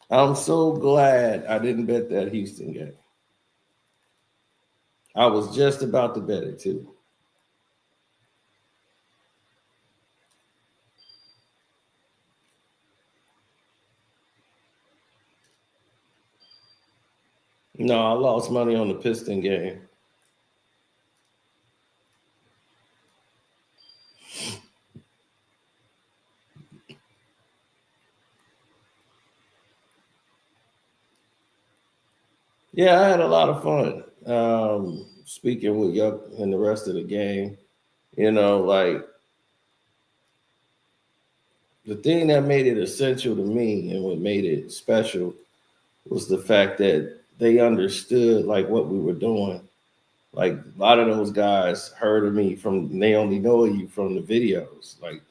I'm so glad I didn't bet that Houston game. I was just about to bet it too. No, I lost money on the Piston game. Yeah, I had a lot of fun. Speaking with Yuck and the rest of the game, like the thing that made it essential to me and what made it special was the fact that they understood like what we were doing. Like a lot of those guys heard of me they only know you from the videos. Like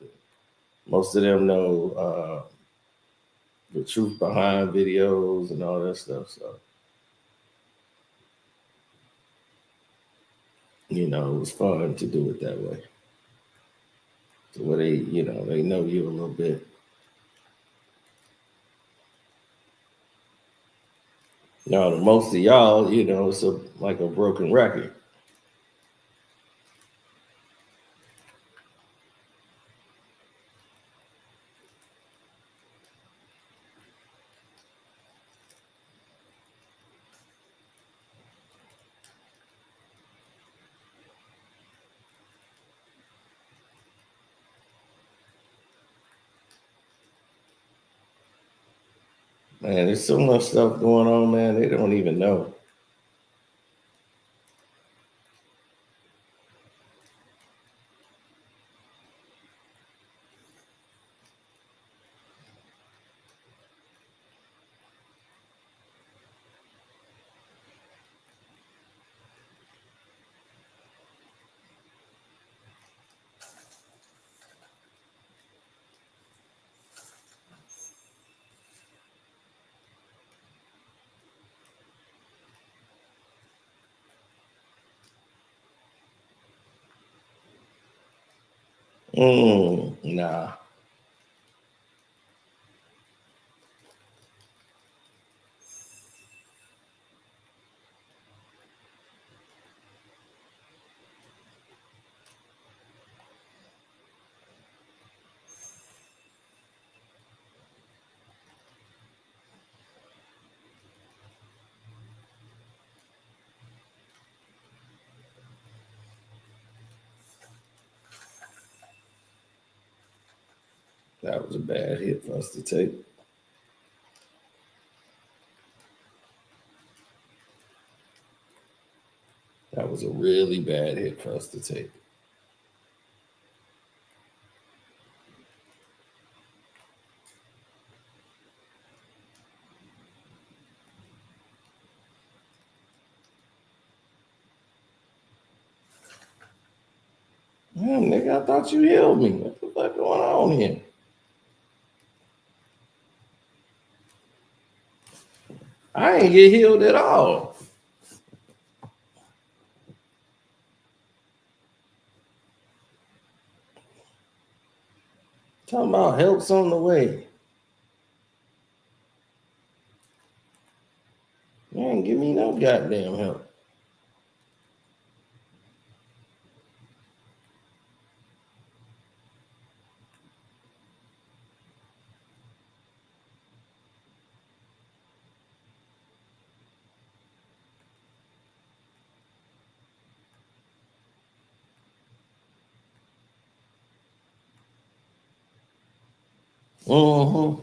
most of them know the truth behind videos and all that stuff. So, it was fun to do it that way. So where they know you a little bit. Now, most of y'all, it's like a broken record. Man, there's so much stuff going on, man. They don't even know. Nah. That was a bad hit for us to take. That was a really bad hit for us to take. Man, nigga, I thought you healed me. What the fuck going on here? I ain't get healed at all. Talking about help's on the way. You ain't give me no goddamn help. Mm-hmm.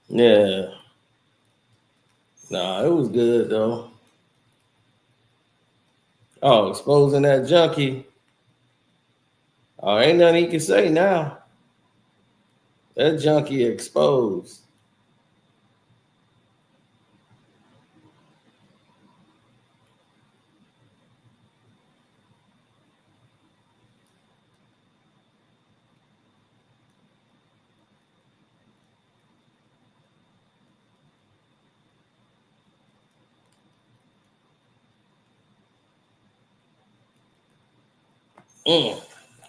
Yeah. Nah, it was good though. Oh, exposing that junkie. Oh, ain't nothing he can say now. That junkie exposed.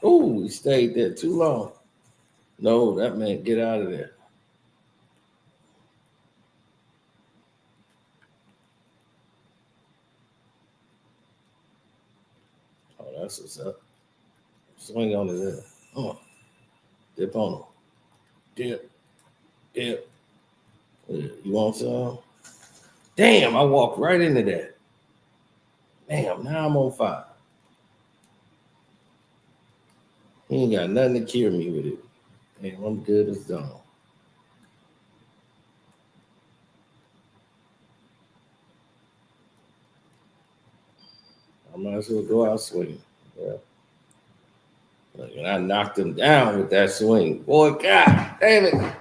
Ooh, he stayed there too long. No, that man, get out of there. Oh, that's what's up. Swing on his head. Dip on him. Dip. Yeah. You want some? Damn, I walked right into that. Damn, now I'm on fire. He ain't got nothing to cure me with it. Damn, I'm good as done. I might as well go out swinging. Yeah. And I knocked him down with that swing. Boy, God damn it.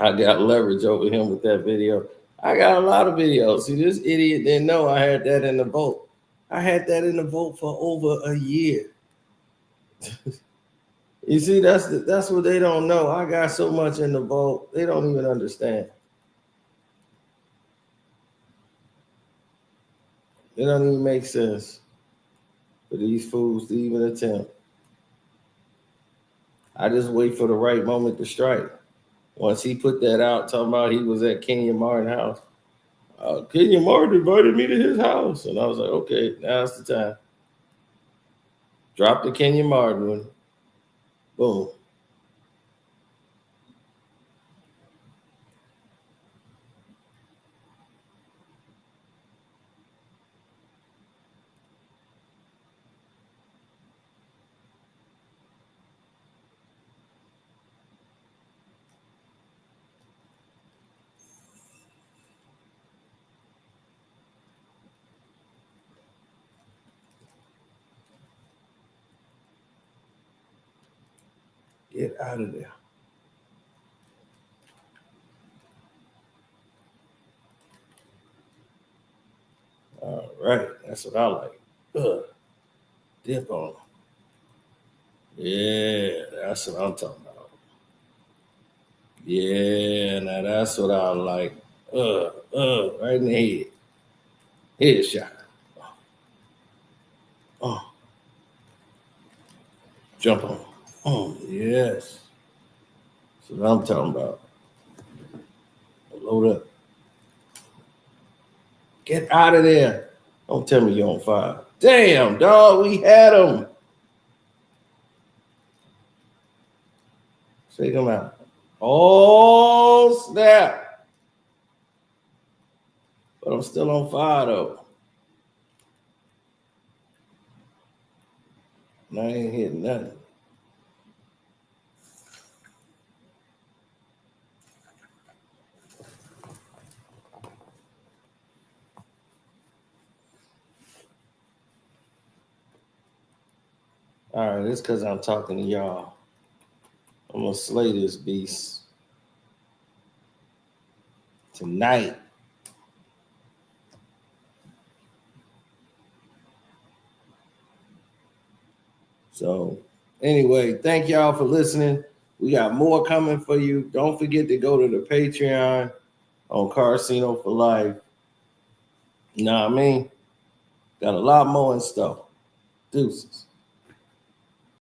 I got leverage over him with that video. I got a lot of videos. See, this idiot didn't know I had that in the vote. I had that in the vote for over a year. You see, that's what they don't know. I got so much in the vote, they don't even understand. It don't even make sense for these fools to even attempt. I just wait for the right moment to strike. Once he put that out, talking about he was at Kenya Martin's house. Kenya Martin invited me to his house. And I was like, okay, now's the time. Drop the Kenya Martin one. Boom. Get out of there. All right, that's what I like. Dip on. Yeah, that's what I'm talking about. Yeah, now that's what I like. Right in the head. Headshot. Jump on. Yes. That's what I'm talking about. Load up. Get out of there. Don't tell me you're on fire. Damn, dog, we had him. Shake him out. Oh, snap. But I'm still on fire, though. And I ain't hitting nothing. All right, it's because I'm talking to y'all. I'm going to slay this beast tonight. So, anyway, thank y'all for listening. We got more coming for you. Don't forget to go to the Patreon on Karceno for Life. You know what I mean? Got a lot more in stuff. Deuces.